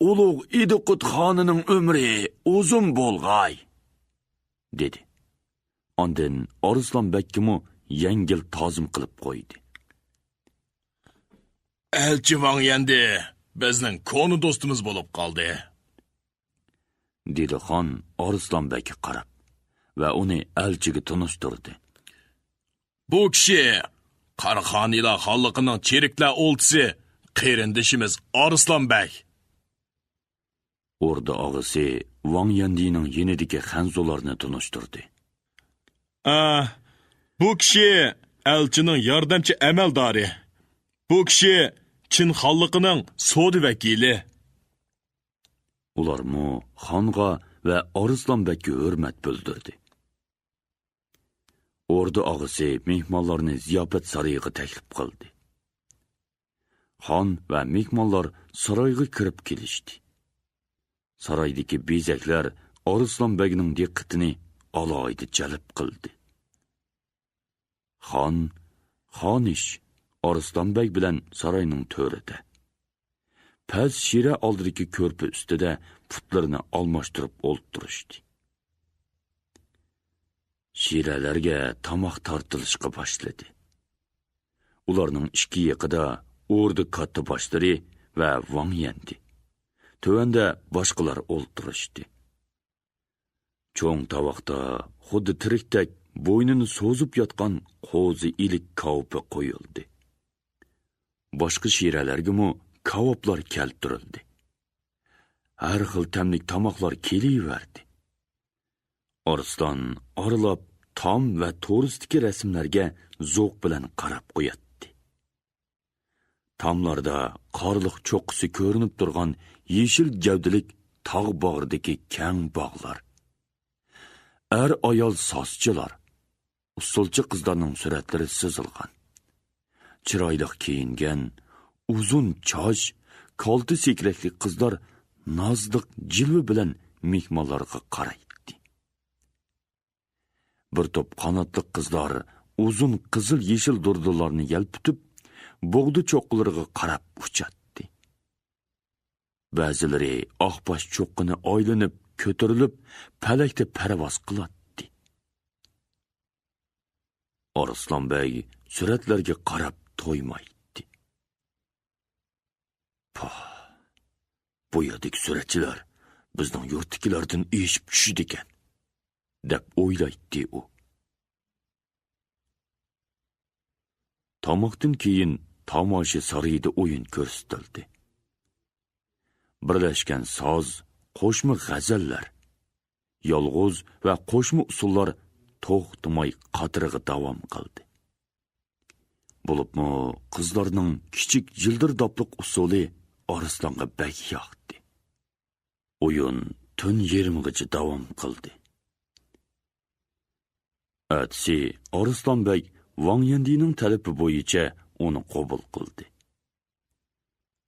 "Ulug' Idiqut xonining umri uzun bo'lg'ay" dedi. Ondan Arslonbekmi yengil ta'zim qilib qo'ydi. "Elchi Wang Yandi bizning konu do'stimiz bo'lib qoldi" dedi xon Arslonbekka qarab va uni elchiga tanishtirdi. "Bu kishi Qorxoniylar xalqining cheriklar o'lchisi, qarindishimiz Arslonbek." O'rda og'isi Wang Yandining yenidagi Xanzularni tanishtirdi. Bu kishi elchining yordamchi amaldori. Bu kishi Chin xalqining savdo vakili. Ular xonga va Arslonbekka hurmat bildirdi. O'rda og'isi mehmonlarni ziyofat saroyiga taklif qildi. Xon va mehmonlar saroyga kirib kelishdi. Saroydagi bezaklar Arslonbekning diqqatini alohida jalb qildi. Xonish Arslonbek bilan saroyning to'rida. Paz shira oldidagi ko'rpa ustida putlarini almashtirib o'ltirishdi. Shiralarga tomoq tortilishga boshladi. Ularning 2 yiqida o'rda katta boshlari va Wang Yandi. Tövanda boshqalar o'ltirishdi. Cho'ng tovoqda xuddi tirikdak bo'ynini so'zib yotgan qo'zi ilik kavupi qo'yildi. Boshqa shiralarga kavoplar keltirildi. Har xil tamlik tomoqlar kelaverdi. Arslon oralab tom va to'risdagi rasmlarga zo'q bilan qarab qo'yatdi. Tomlarda qorliq cho'qqisi ko'rinib turgan yeshil gavdalik tog' bag'ridagi kang bog'lar. Ayol sozchilar, usulchi qizlarning suratlari chizilgan. Chiroyli kiyingan, uzun choch, kolti sekrakli qizlar nozliq jilvi bilan mehmonlarga qaraydi. Bir to'p qanotli qizlar uzun qizil yeshil durdularni yalpitib, bo'g'di cho'qqilariga qarab uchatdi. Ba'zilari oqbosh cho'qqini oylanib, ko'tarilib, palakda parvoz qiladi. Arslonbek suratlarga qarab to'ymaydi. Bu yerdagi suratchilar bizning yurtdagilardan eshib tushdi ekan, deb o'ylaydi u. Tomoqdan keyin tomosha sarayida o'yin ko'rsatildi. Birlashgan soz, qo'shma g'azallar, yolg'iz va qo'shma usullar to'xtamay qatirig'i davom qildi. Bo'libmi qizlarning kichik jildirdobliq usuli Arslonga bak yoqdi. O'yin tun yerimgacha davom qildi. Atsi Arslonbek Wang Yandining talabi bo'yicha uni qabul qildi.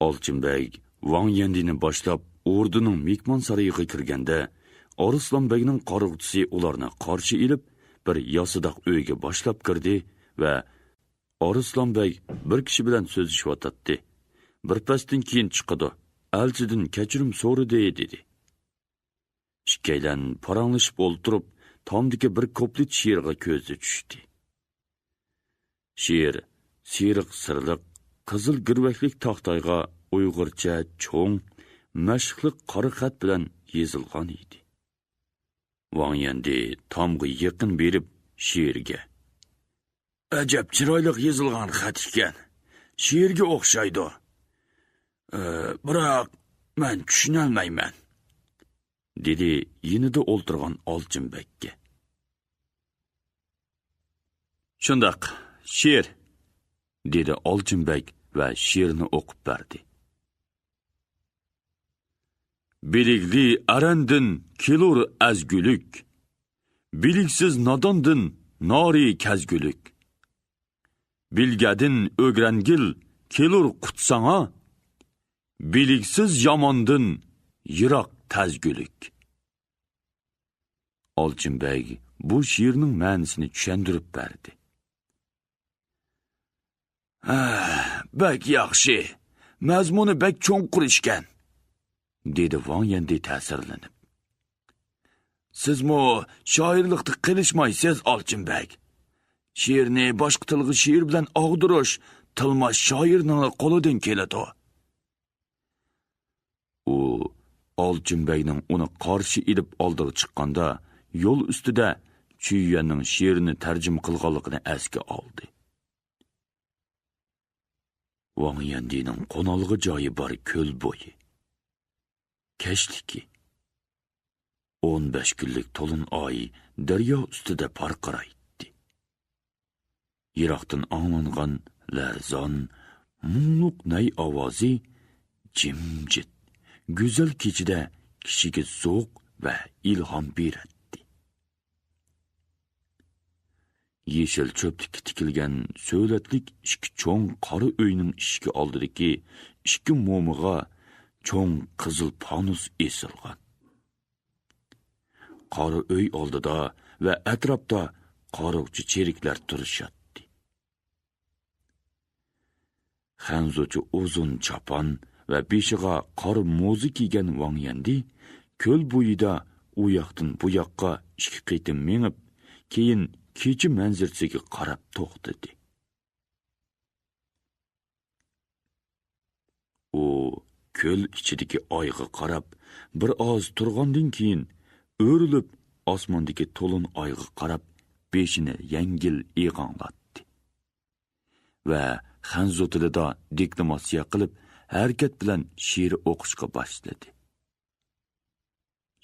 Olchinbek Wang Yandini boshlab o'rdining mehmon saroyiga kirganda, Arslonbekning qarg'uchisi ularni qarshi ilib, bir yosidoq uyga boshlab kirdi va Arslonbek bir kishi bilan so'zlashyotdi. Bir pasdan keyin chiqdi. Elchidan kechirim so'radi dedi. Ikkalan paranglashib o'ltirib, tomdagi bir koplit she'rga ko'zi tushdi. She'r siriq sirliq, qizil girvaklik taxtayga Uyg'urcha cho'ng, mashqli qora xat bilan yozilgan edi. Wang Yandi tomga yaqin berib she'rga: "Ajab chiroyli yozilgan xat ekan. She'rga o'xshaydi. Biroq men tushuna olmayman", dedi yinida o'ltirgan Olchinbekka. "Shundoq, she'r", dedi Olchinbek va she'rni o'qib berdi. Bilikli arandin kelur azgülük, biliksiz nadandin nari kazgülük. Bilgadin ögrengil kelur qutsana, biliksiz yamandin yiroq tazgülük. Olchinbek bu she'rning ma'nosini tushuntirib berdi. "Bak yaxshi, mazmuni bak cho'nqur ishkan", dedi Wang Yandi ta'sirlanib. "Sizmi shoirlikda qilishmaysiz, Olchinbek. She'rni boshqa tilga she'r bilan og'dirish tilmash shoirning qo'lidan keladi." U Olchinbekning uni qarshi ilib oldiga chiqqanda, yo'l ustida Chuyuyanning she'rini tarjima qilganligini esga oldi. Wang Yandining qo'nalg'i joyi bor ko'l bo'yi. Keshliki. 15 kunlik to'lin oy daryo ustida parqiraydi. Yiroqdan anglangan larzon, mungluq nay ovozi jimjit, go'zal kechida kishiga zavq va ilhom beradi. Yeshil cho'plikka tikilgan so'latlik ikki cho'ng qora uyning eshigi oldidagi ikki mo'miga cho'ng qizil panus esilgan. Qora uy oldida va atrofda qarovchi cheriklar turishadi. Xanzochi uzun chopon va beshiga qora mo'zi kiygan Wang Yandi ko'l bo'yida u yoqdan bu yoqqa ikki qitim mengib, keyin kecha manzarasiga qarab to'xtadi. U ko'l ichidagi oyga qarab bir oz turgandan keyin o'rilib osmondagi to'lin oyga qarab beshini yengil eg'anlatdi va Xanzo tilida deklamatsiya qilib harakat bilan she'r o'qishga boshladi.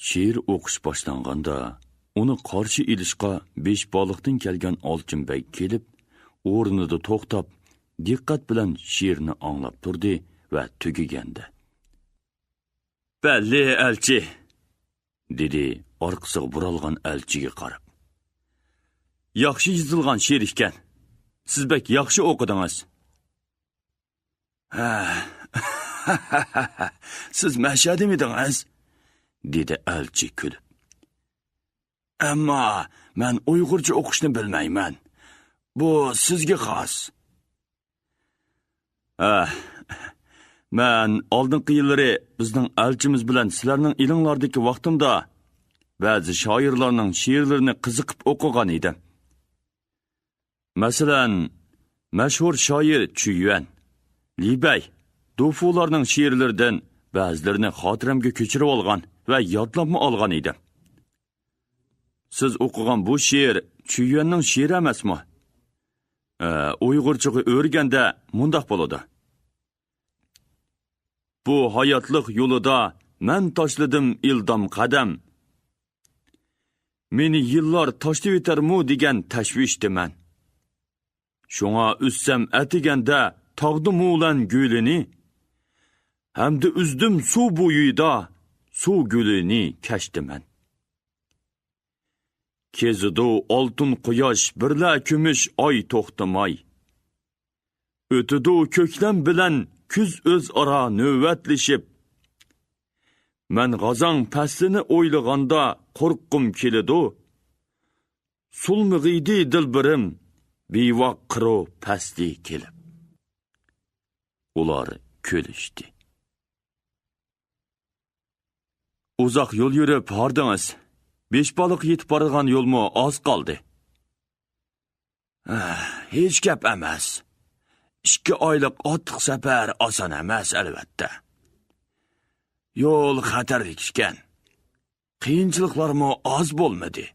She'r o'qish boshlanganda uni qarshi ilishga besh baliqdan kelgan Olchinbek kelib, o'rnida to'xtab, diqqat bilan she'rni anglab turdi va tugaganda: Belli elçi, dedi orqasiga buralgan elchiga qarab. yaxshi yozilgan she'r ekan. Siz bek yaxshi o'qidingiz. Ha. Siz mashhadimidingiz? dedi elchi kulib. Ammo men Uyg'urcha o'qishni bilmayman. Bu sizga xos. Men oldingi yillari bizning elchimiz bilan sizlarning ilinglardagi vaqtimda ba'zi shoirlarning she'rlarini qiziqib o'qigan edim. Masalan, mashhur shoir Chuyuan, Libay, Dufularning she'rlaridan ba'zilarini xotiramga ko'chirib olgan va yodlabmi olgan edim. Siz o'qigan bu she'r Chuyuanning she'ri emasmi? Uyg'urchaga o'rganda mundaq bo'ladi. Bu hayotlik yo'lida men tashladim ildam qadam. Meni yillar tashlab etarmu degan tashvishdiman. Şoňa üssem atiganda tagdım ulan gülini, hamda üzdim suv boyuyda suv gülini keşdimen. Kezidu altın quyosh birla kumush oy to'xtamay. O'tidu ko'klam bilan kuz o'zaro navbatlashib. Men g'azang paslini o'ylaganda qo'rqqim keladi. Sulmig'iydi dilbirim bevaq qiro pasti kelib. Ular kulishdi. Uzoq yo'l yurib hardingiz. Besh baliq yetib borgan yo'lmi oz qoldi. Hech gap emas. 2 oylik otliq safar oson emas albatta. Yo'l xatarlik ekan. Qiyinchiliklarmi oz bo'lmadi.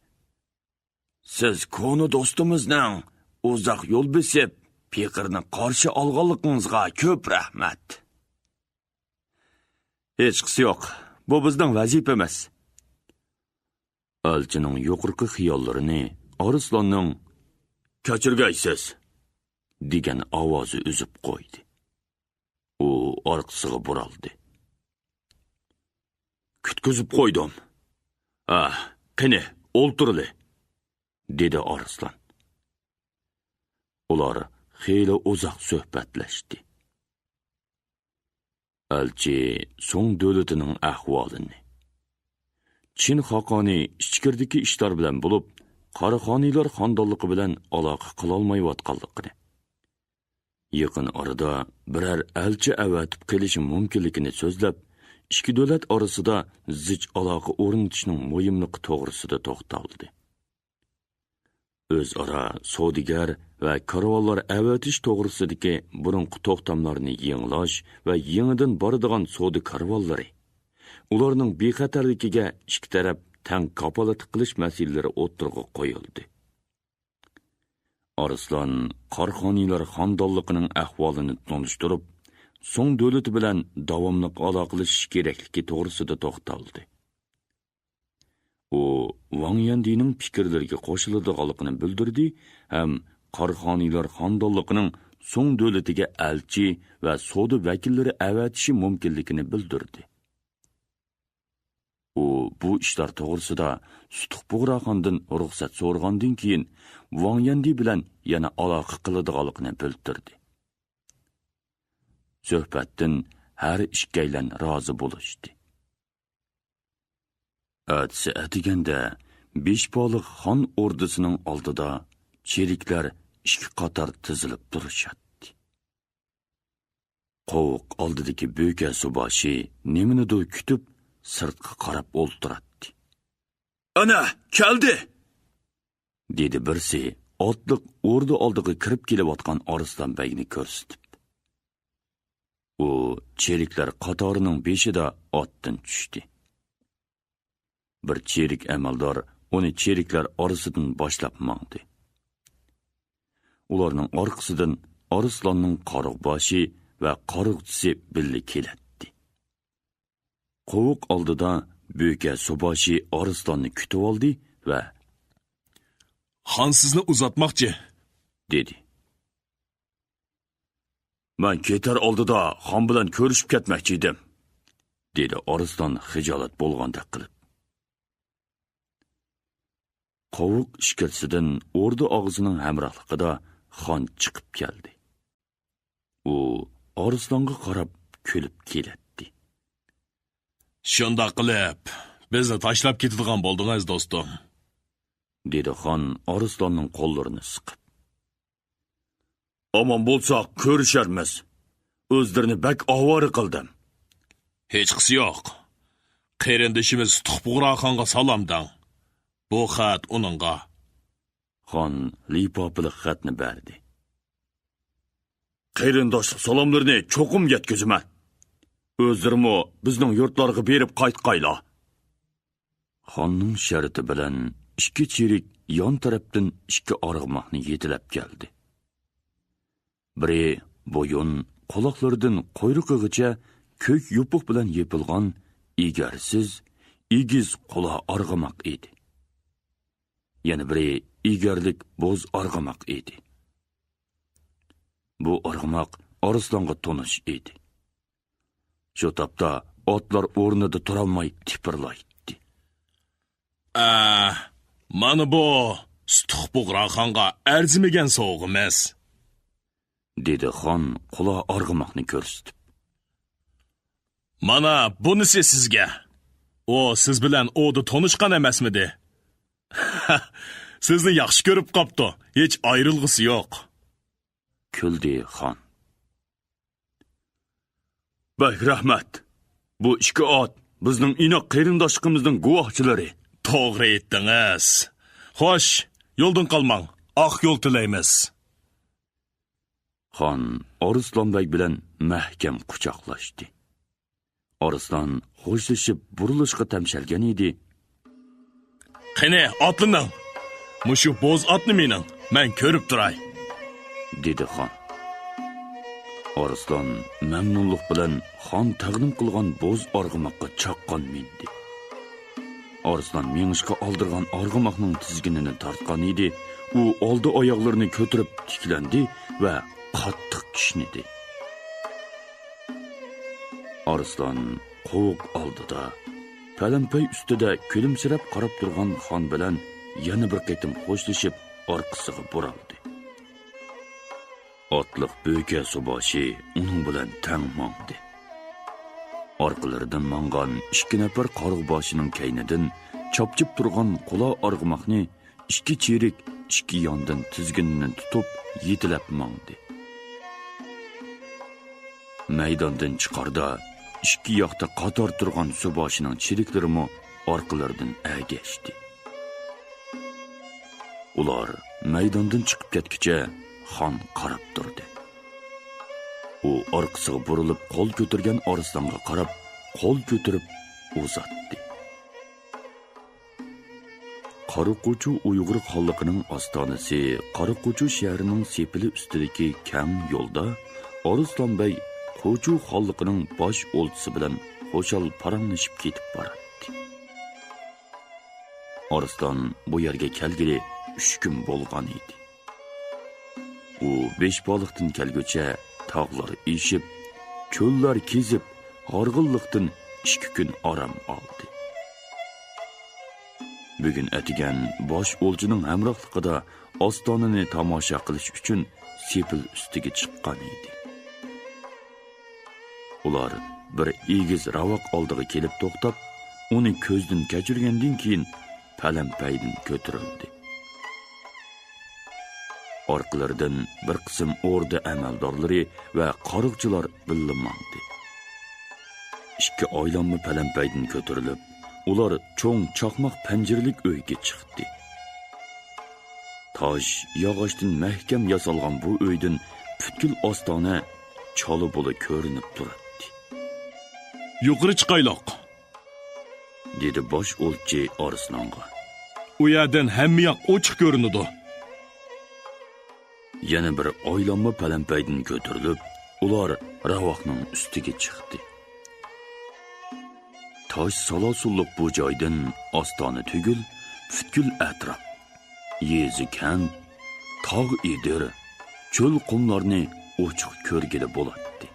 Siz konu do'stimizning uzoq yo'l besib, Peqirni qarshi olganligingizga ko'p rahmat. Hech qisi yo'q. Bu bizning vazifamiz. Elchining yuqorqi xiyollarini Arslanning "Kechirgaysiz" degan ovozi uzib qo'ydi. U orqasiga buraldi. Kutkizib qo'ydim. Qani, o'ltirli, dedi Arslan. Ular xeyli uzoq suhbatlashdi. Elchi so'ng davlatining ahvolini, Chin xaqoni ichkirdagi ishlar bilan bo'lib, Qaraxoniylar xondonligi bilan aloqa qila olmayotganligini, yaqin orada biror elchi avatib qelishi mumkinligini so'zlab, ikki davlat orasida zich aloqa o'rnatishning muhimligi to'g'risida to'xtaldi. O'zaro savdogar va karvonlar avatish to'g'risidagi burunqi to'xtamlarni yenglash va yangidan boradigan savdo karvonlari, ularning bexatarligiga ikki taraf tang kapolat qilish masalalari o'tirg'i qo'yildi. Arslan Qaraxoniylar xondonligining ahvolini tanishtirib, so'ng davlati bilan davomli aloqalash kerakligi to'g'risida to'xtaldi. U Wang Yandining fikrlariga qo'shiladiganligini bildirdi ham Qaraxoniylar xondonligining so'ng davlatiga elchi va savdo vakillari avatishi mumkinligini bildirdi. U bu ishlar to'g'risida Sutuq Bug'raxondan ruxsat so'rgandan keyin Wang Yandi bilan yana aloqa qiladiganligini bildirdi. Suhbatdan har ikkaylan rozi bo'lishdi. Atsi atiganda besh baliq xon ordisining oldida cheriklar ikki qator tizilib turishadi. Qovuq oldidagi bo'ka subashi nimanidir kutib sirtqa qarab o'ltiradi. "Ana, keldi!" dedi birsi otliq o'rda oldiga kirib kelayotgan Arslan Begni ko'rsatib. U cheriklar qatorining beshida otdan tushdi. Bir cherik amaldor uni cheriklar orasidan boshlab mangdi. Ularning orqasidan Arslanning qariqboshi va qariqchisi birga keladi. Qovuq oldida bo'ka subashi Arslanni kutib oldi va "Xon sizni uzatmoqchi", dedi. "Men ketar oldida xon bilan ko'rishib ketmoqchi edim", dedi Arslon xijolat bo'lgandek qilib. Qovuq ishkilsidan o'rda og'zining hamrohligida xon chiqib keldi. U Arslonga qarab kulib keladi. Shunda qilib, bizni tashlab ketadigan bo'ldingiz, do'stim, dedi xon Arslonning qo'llarini siqib. Omon bo'lsak ko'risharmiz. O'zlarini bak ovora qildim. Hech qisi yo'q. Qarindishimiz Tuxbug'ra xonga salom dang. Bu xat uningga. Xon lipopili xatni berdi. Qarindoshlik salomlarini cho'qim yetkazman. O'zlarim bizning yurtlarga berib qaytqayla. Xonning sharti bilan ikki cherik yon tarafdan ikki arg'moqni yetilab keldi. Biri bo'yin quloqlaridan quyruqigacha ko'k yupuq bilan yepilgan egarsiz, egiz quloq arg'amoq edi. Yana biri egarlik bo'z arg'amoq edi. Bu arg'amoq Arslonga tonish edi. Shu topda otlar o'rnida turolmay tipirlaydi. Mana bu Tuxbug'ra xonga arzimagan sovg'imiz, dedi xon quloq arg'amoqni ko'rsatib. Mana bunisi sizga. O siz bilan o'da tonishgan emasmidi? Sizni yaxshi ko'rib qopti. Hech ayrilg'isi yo'q. Kuldi xon. Bay rahmat. Bu ikki ot bizning inoq qarindoshligimizning guvohchilari. To'g'ri aytdingiz. Xo'sh, yo'ldan qolmang. Oq yo'l tilaymiz. Xon Arslonbek bilan mahkam quchoqlashdi. Arslon xo'shlashib burilishga tamshalgan edi. Qani, otlining. Mushu bo'z otni mening. Men ko'rib turay, dedi xon. Arslon mamnunlik bilan xon taqdim qilgan bo'z arg'amoqqa chaqqon mindi. Arslon mengishga oldirgan arg'amoqning tizginini tortgan edi. U oldi oyoqlarini ko'tarib tiklandi va qattiq kishnidi. Arslon qovuq oldida, palampay ustida kulimsirab qarab turgan xon bilan yana bir qitim xo'shlashib orqasiga buraldi. Otliq bo'ka suboshi uning bilan tang mongdi. Orqalaridan mangan ikki nafar qarg'a boshining kaynidan chopchib turgan quloq arg'amoqni ikki cherik ikki yondan tizginini tutib yetilab mongdi. Maydondan chiqarda ikki yoqda qator turgan suboshining chiriklari orqalaridan agashdi. Ular maydondan chiqib ketguncha xon qarab turdi. U orqasiga burilib qo'l ko'targan Arslonga qarab, qo'l ko'tarib uzatdi. Qaraquchi Uyg'ur xalqining ostonasi Qaraquchi shahrining sepili ustidagi kang yo'lda Arslonbek Qo'chu xalqining bosh o'ltisi bilan xo'shal paranglashib ketib boradi. Arslon bu yerga kelgili 3 kun bo'lgan edi. U Beshboliqdan kelguncha tog'lar eshib, cho'llar kezib, g'org'illiqdan 2 kun orom oldi. Bugun atigan bosh o'lchining hamrohligida ostonani tomosha qilish uchun sepil ustiga chiqqan edi. Ular bir egiz ravoq oldiga kelib to'xtab, uni ko'zdan kechirgandan keyin palampaydan ko'tarildi. Orqalaridan bir qism o'rda amaldorlari va qoriqchilar billanmoqdi. Ikki oylanma palampaydan ko'tarilib, ular cho'ng chaqmoq panjirlik uyga chiqdi. Tosh yog'ochdan mahkam yasalgan bu uydan butkul ostona choli bo'la ko'rinib turadi. Yuqori chiqayloq, dedi bosh o'lchi Arslonga. U yerdan hamma yoq ochiq ko'rinadi. Yana bir oylanma palampaydan ko'tarilib, ular ravoqning ustiga chiqdi. Tosh salosulliq bu joydan ostona tugul, butkul atrof, yezi kan, tog' edir, cho'l qumlarni ochiq ko'rgili bo'ladi.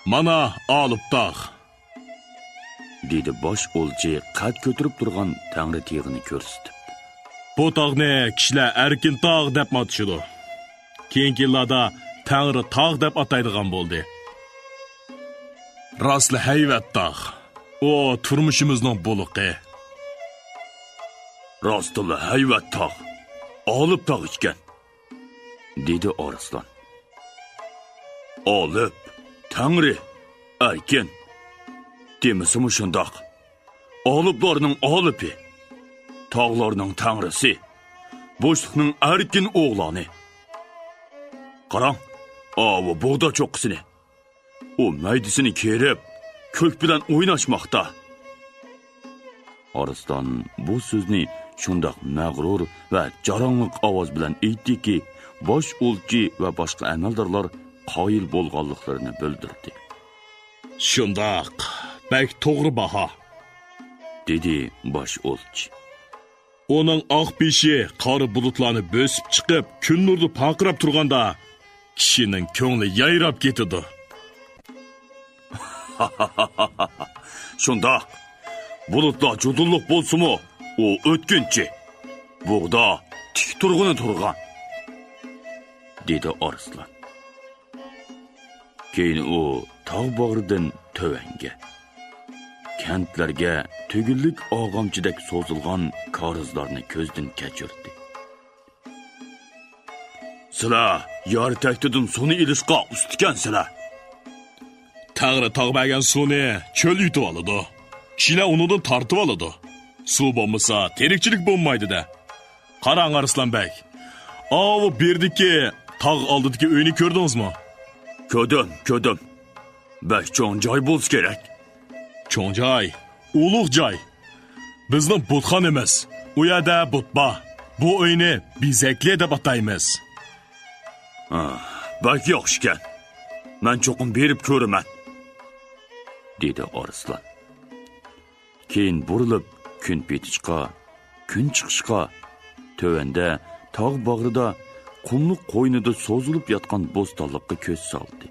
Mana olib taq. dedi bosh o'lchi qad ko'tarib turgan tangri teg'ini ko'rsatib. Bu tağni kishilar erkin tağ deb atishadi. Keyingi yillarda Tangri tağ deb ataydigan bo'ldi. Rostli hayvat tağ. O turmushimizning buluqi. Rostli hayvat tog'. Olib tog' ekan, dedi Arslan. Olib, Tangri, erkin. Demisimi shundoq. Oliblarning olibi, tog'larning tangrisi, bo'shliqning erkin o'g'loni. Qarang, bu bug'da cho'qqisini. O maydisini kerib, ko'k bilan o'ynashmoqda. Arslan bu so'zni shundoq mag'rur va jarangliq ovoz bilan aytdiki, bosh o'lchi va boshqa amaldorlar qoyil bo'lganliklarini bildirdi. Shundoq, bak to'g'ri baho, dedi bosh o'lchi. Onun oq beshi qori bulutlarni bo'sib chiqib, kun nurda paqirab turganda kishining ko'ngli yayrab ketadi. Shundoq, bulutlar judulliq bo'lsa-mu, o o'tkinchi. Bug'da tik turg'ini turgan, dedi Arslan. Keyin u tog' bag'ridan tövanga, kentlarga tugillik og'amchidek so'zilgan korizlarni ko'zdan kechirdi. Sizlar yor taktidan suvni ilishqa ustikansizlar. Tangri tog'magan suvni cho'l yutib oladi. Kishilar unidan tortib oladi. Suv bo'lmasa, terikchilik bo'lmaydi-da. Qarang Arslanbek. Bu berdiki tog' oldidagi uyni ko'rdingizmi? Ko'rdim. Bak cho'ng joy bo'lsa kerak. Cho'ng joy, ulug' joy. Bizning butxon emas. U yerda butba. Bu uyni bezakli deb ataymiz. Bak yaxshi ekan. Men cho'qim berib ko'raman, dedi Arslan. Keyin burilib kun petishqa, kun chiqishqa, tövanda tog' bag'rida qumliq qo'ynida so'zilib yotgan bo'stonliqqa ko'z soldi.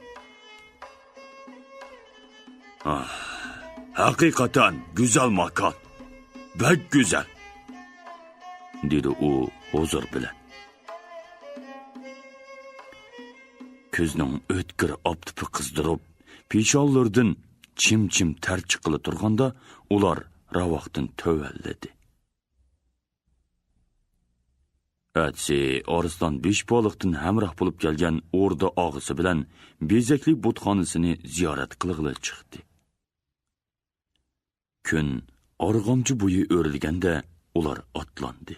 Haqiqatan go'zal makon. Bak go'zal, dedi u huzur bilan. Ko'zning o'tkir optipi qizdirib, peshonlardan chim-chim tar chiqili turganda ular ravoqdan tövalladi. Atsi Arslan Beshboliqdan hamroh bo'lib kelgan o'rda og'isi bilan bezakli butxonasini ziyorat qilg'ili chiqdi. Kun org'omchi bo'yi o'rilganda ular otlandi.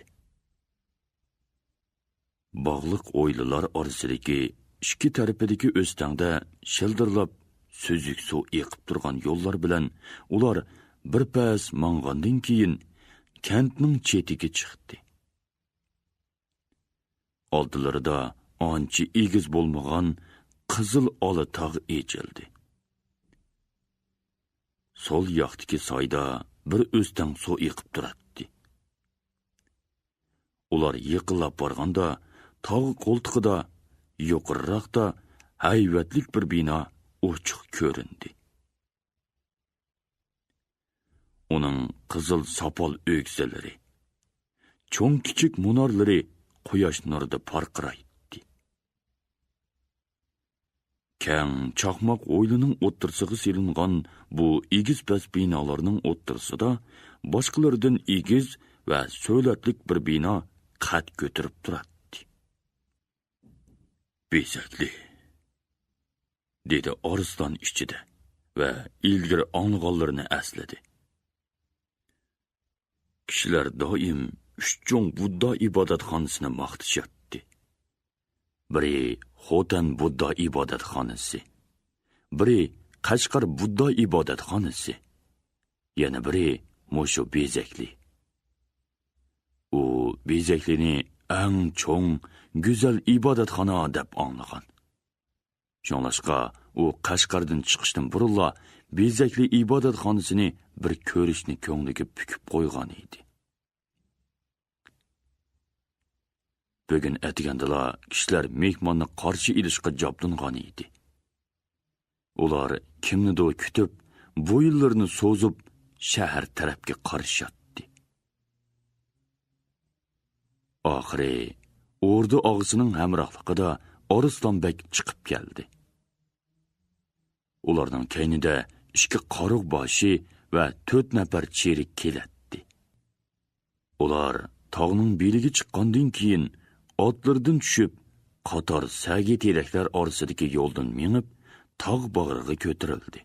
Bog'liq o'ylilar orasidagi ikki tarafidagi o'stangda shildirlab suzuk suv eqib turgan yo'llar bilan ular bir pas mang'andan keyin kentning chetiga chiqdi. Oldilarida ancha egiz bo'lmagan qizil ola tog' echildi. Sol yoqdagi soyda bir o'stang suv eqib turadi. Ular yiqilib borganda tog' qo'ltig'ida yuqoriroqda hayvatlik bir bino ochiq ko'rindi. Uning qizil sopol o'g'zalari, cho'ng kichik munorlari quyosh nurida parqiraydi. Kang chaqmoq o'ylining o'ttirsig'i silingan bu egiz pas binolarning o'ttirsida boshqalardan egiz va so'latlik bir bino qad ko'tarib turadi. Bezakli, dedi Arslan ichida va ilgari ong'onlarini asladi. Kishilar doim uch-cho'ng Budda ibodatxonasini maqtashyapti. Biri Xotan Budda ibodatxonasi, biri Qashqar Budda ibodatxonasi, yana biri mushu bezakli. U bezaklini eng cho'ng, go'zal ibodatxona deb anglagan. Shunlashqa u Qashqardan chiqishdan burunla bezakli ibodatxonasini bir ko'rishni ko'ngliga pukib qo'ygan edi. Bugun atigandala kishilar mehmonni qarshi ilishga jobdingan edi. Ular kimnidir kutib, bo'yinlarini so'zib, shahar tarafga qarashyapti. Oxiri o'rda og'isining hamrohligida Arslonbek chiqib keldi. Ularning kaynida 2 qoruq boshi va 4 nafar cherik keladi. Ular tog'ning beliga chiqqandan keyin otlardan tushib, qator sagi teraklar orasidagi yo'ldan minib, tog' bag'riga ko'tarildi.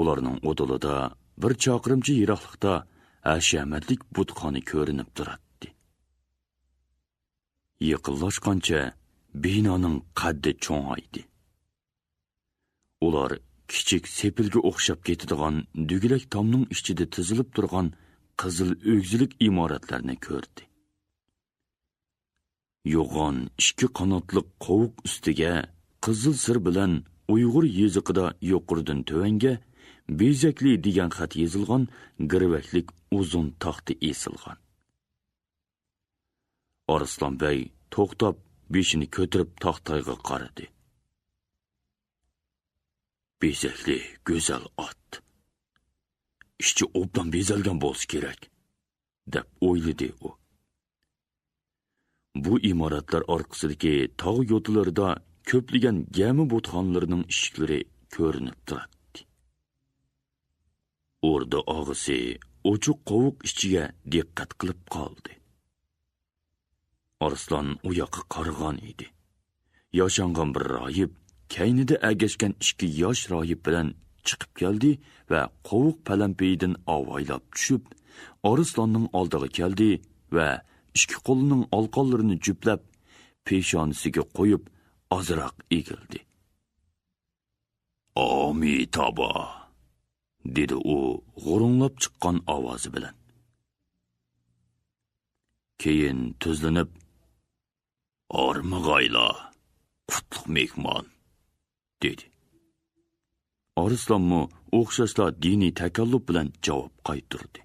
Ularning o'dilida bir chaqirimcha yiroqlikda hashamatlik butxona ko'rinib turadi. Yaqinlashgancha binoning qaddi cho'ng'aydi. Ular kichik sepilga o'xshab ketadigan dugilak tomning ichida tizilib turgan qizil o'gzilik imoratlarni ko'rdi. Yo'g'on 2 qanotli qovuq ustiga qizil sir bilan Uyg'ur yeziqida yuqoridan tövanga bezakli degan xat yozilgan girvaklik uzun taxti esilgan. Arslonbek to'xtab beshini ko'tarib taxtayga qaradi. Bezakli, go'zal ot. Ishchi obdan bezalgan bo'lsa kerak, deb o'yladi u. Bu imoratlar orqasidagi tog' yo'tlarida ko'pligan gami botxonlarining eshiklari ko'rinib turadi. O'rda og'isi ochiq qovuq ichiga diqqat qilib qoldi. Arslon u yoqqa qaragan edi. Yoshangan bir rohib kaynida agashgan 2 yosh rohib bilan chiqib keldi va qovuq palampiyidan avaylab tushib, Arslonning oldiga keldi va 2 qo'lining olqonlarini juplab, peshonasiga qo'yib, ozroq egildi. "Amitabha", dedi u g'urunglab chiqqan ovozi bilan. Keyin tuzlanib, "Ormag'ayla, qutlug' mehmon", dedi. Arslonmi o'xshashla diniy takalluf bilan javob qaytardi.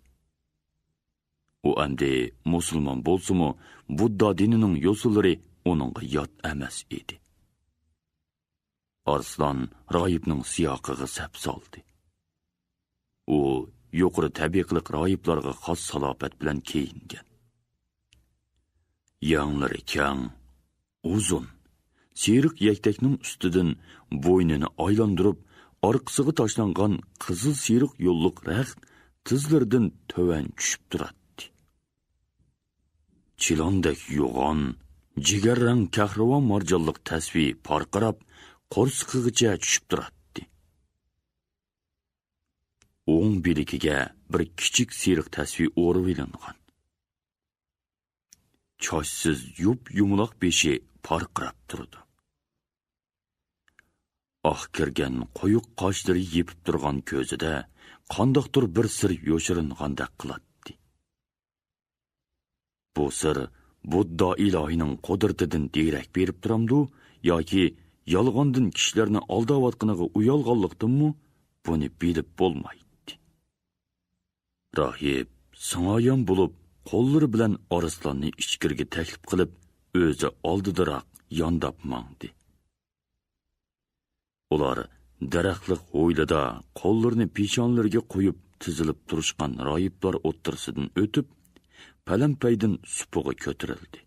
U endi musulmon bo'lsa-mu, Budda dinining yo'sullari uningga yot emas edi. Arslon rohibning siyoqiga sap soldi. U yuqori tabiqliq rohiblarga xos salofat bilan kiyingan. Yanglari kang, uzun, siyriq yaktakning ustidan bo'ynini aylantirib, orqasiga tashlangan qizil siyriq yo'lliq raxt tizlardan töven tushib turadi. Chilondek yo'g'on, jigarrang kahravon marjonliq tasvir parqirab, qo'rsqigicha tushib turadi. O'ng biligiga bir kichik siyriq tasvir o'rib ilingan. Choshsiz yumuloq beshi parqirab turdi. Oq kirgan qo'yuq qoshlari yepib turgan ko'zida qandoqdir bir sir yo'shiringandek qiladi. Bu sir Budda ilohining qudratidan derak berib turamdu yoki yolg'ondan kishilarni aldayotganiga uyalganlikdanmi, buni bilib bo'lmaydi. Rohib singoyon bo'lib, qo'llari bilan Arslonni ichkiriga taklif qilib, o'zi oldidaroq yondab mangdi. Ular daraxtliq ho'ylada qo'llarini peshonlariga qo'yib tizilib turishgan rohiblar o'ttirisidan o'tib, palampaydan supuga ko'tarildi.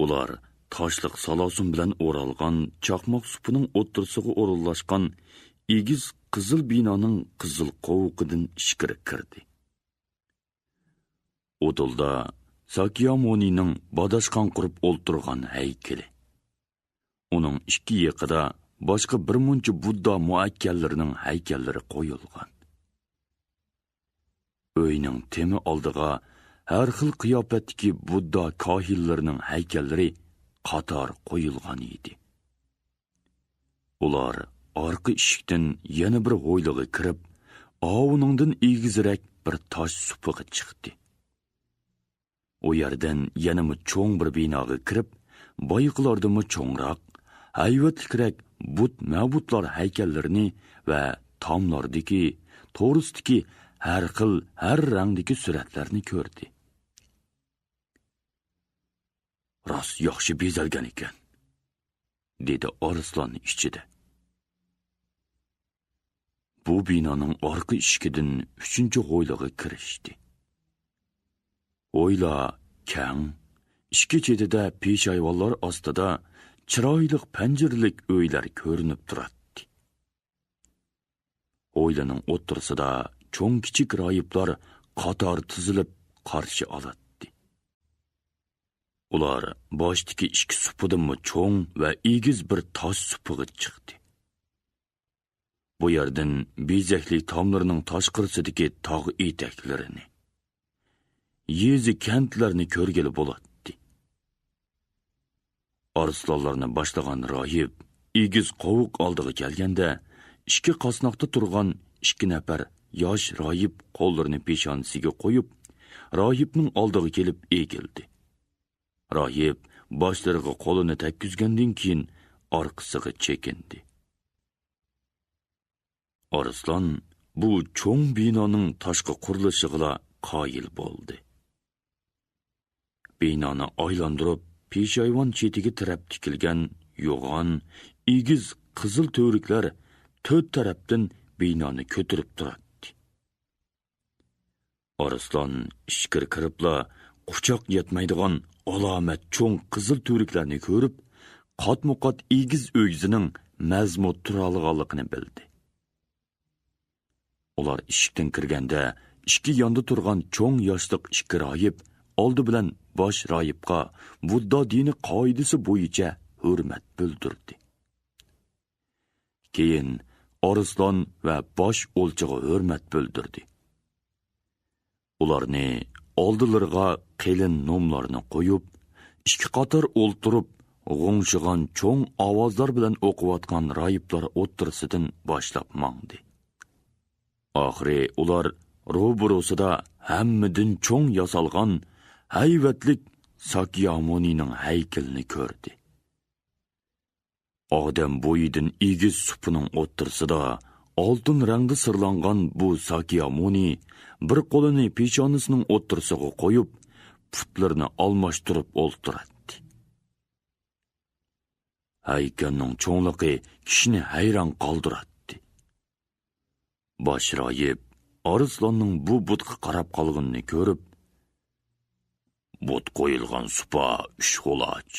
Ular toshliq salosun bilan o'ralgan chaqmoq supining o'ttirisiga o'rinlashgan egiz qizil binoning qizil qovuqidan ichkari kirdi. O'dilda Sakyamonining badashqan qurib o'ltirgan haykali. Uning 2 yiqida boshqa bir muncha Budda muakkallarining haykallari qo'yilgan. Uyning temi oldiga har xil qiyofatdagi Budda kohillarining haykallari qator qo'yilgan edi. Ular orqa eshikdan yana bir ho'yliga kirib, ovuningdan egizrak bir tosh supiga chiqdi. O yerdan yanami cho'ng bir binoga kirib, boyiqlardimi cho'ngroq, hayvatlikrak ma'budlar haykallarini va tomlardagi, to'g'risidagi har xil, har rangdagi suratlarni ko'rdi. Rost yaxshi bezalgan ekan, dedi Arslon ichida. bu binoning orqa eshig'idan 3-hovliga kirishdi. Hovli keng, ishki chetida peshayvonlar ostida chiroyli panjirlik uylar ko'rinib turadi. Hovlining o'ttirsida cho'ng kichik rohiblar qator tizilib qarshi oladi. Ular boshdagi ikki supidanmi cho'ng va egiz bir tosh supiga chiqdi. Bu yerdan bezakli tomlarining tashqarisidagi tog' etaklarini, yezi kentlarni ko'rgili bo'ladi. Arslonlarni boshlagan rohib egiz qovuq oldiga kelganda, ikki qasnoqda turgan 2 nafar yosh rohib qo'llarini peshonasiga qo'yib, rohibning oldiga kelib egildi. Rohib boshlariga qo'lini tekkizgandan keyin orqasiga chekindi. Arslon bu cho'ng binoning tashqi qurilishiga qoyil bo'ldi. Binoni aylantirib, peshayvon chetiga tirab tikilgan yo'g'on, egiz qizil to'riklar 4 tarafdan binoni ko'tarib turadi. Arslon ishkir kiribla quchoq yetmaydigan alomat cho'ng qizil to'riklarni ko'rib, qatmuqat egiz o'g'zining mazmut turalganligini bildi. Ular eshikdan kirganda, ikki yonda turgan cho'ng yoshliq 2 rohib oldi bilan bosh rohibga Budda dini qoidasi bo'yicha hurmat bildirdi. Keyin Arslon va bosh o'lchiga hurmat bildirdi. Ularni oldilariga qelin nomlarni qo'yib, 2 qator o'ltirib, g'o'ngshigan cho'ng ovozlar bilan o'qiyotgan rohiblar o'ttirisidan boshlab mangdi. Oxiri ular ro'burosida hammadan cho'ng yasalgan hayvatlik Sakyamunining haykalini ko'rdi. Odam bo'yidan egiz supining o'ttirsida oltin rangda sirlangan bu Sakyamuni bir qo'lini peshonasining o'ttirsiga qo'yib, putlarini almashtirib o'ltiradi. Haykalning cho'ngligi kishini hayron qoldiradi. Bosh rohib Arslonning bu butga qarab qolganini ko'rib, but qo'yilgan supa 3 quloch,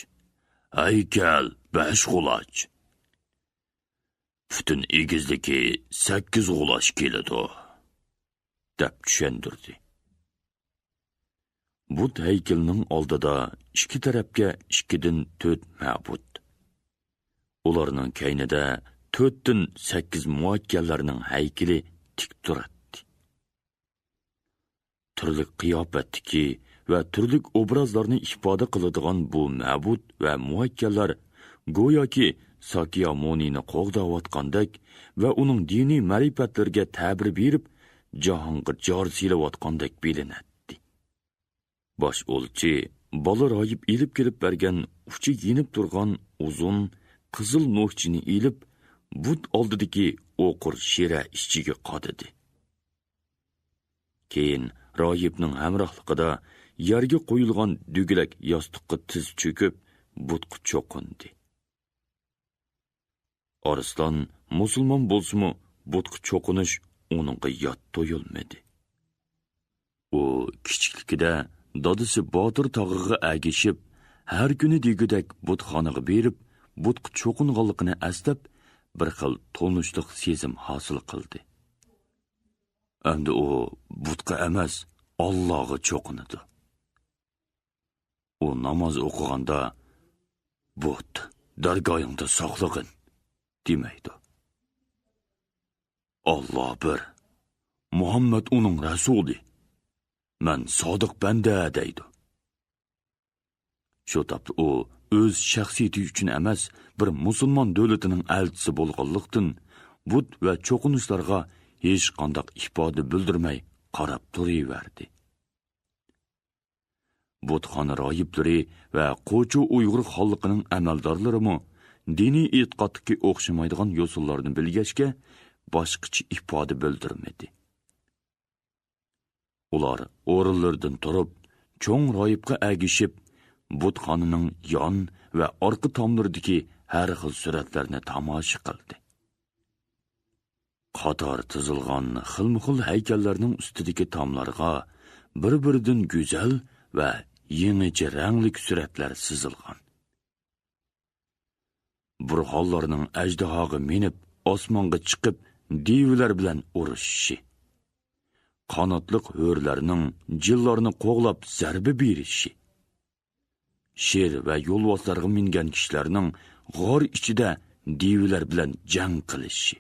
haykal 5 quloch, butun egizligi 8 quloch keladi, deb tushundirdi. But haykalning oldida 2 tarafga 2dan 4 ma'bud. Ularning kaynida 4dan 8 muakkallarning haykali tik turadi. Turli qiyofatdagi va turli obrazlarni ifoda qiladigan bu ma'bud va muakkallar go'yoki Sakyamunini qo'g'dayotgandek va uning diniy ma'rifatlariga ta'bir berib, jahonga jor silayotgandek bilinadi. Bosh o'lchi bola rohib ilib kelib bergan uchi yenib turgan uzun qizil no'xchini ilib, but oldidagi o'qir shira ichiga qodidi. Keyin rohibning hamrohligida yerga qo'yilgan dugilak yostiqqa tiz cho'kib, butga cho'qindi. Arslon musulmon bo'lsa-mu, butga cho'qinish uningga yot to'yilmadi. U kichikligida dadisi Botir tog'iga agishib, har kuni degudek butxonaga berib, butga cho'qinganligini aslab, bir xil tonishliq sezim hosil qildi. Endi u butga emas, Allohga cho'qinadi. U namoz o'qiganda but dargoyingda saqlag'in demaydi. Alloh bir, Muhammad uning rasuli, men sodiq banda deydi. Shu topda u o'z shaxsiyati uchun emas, bir musulmon davlatining elchisi bo'lganlikdan but va cho'qinishlarga hech qanday ifoda bildirmay qarab turaverdi. Butxona rohiblari va qo'chu Uyg'ur xalqining amaldorlarimi diniy e'tiqodga o'xshamaydigan yo'sinlarni bilgachga boshqacha ifoda bildirmadi. Ular o'rinlaridan turib, cho'ng rohibga agishib, butxonaning yon va orqa tomlaridagi har xil suratlarni tomosha qildi. qator tizilgan xilma-xil haykallarning ustidagi tomlarga bir-biridan go'zal va yangicha rangli suratlar chizilgan. Burxonlarning ajdahoga minib, osmonga chiqib, devilar bilan urushishi. Qanotliq hörlarning jillarni qo'g'lab zarba berishi. Sher va yo'lboslarga mingan kishilarning g'or ichida devilar bilan jang qilishi.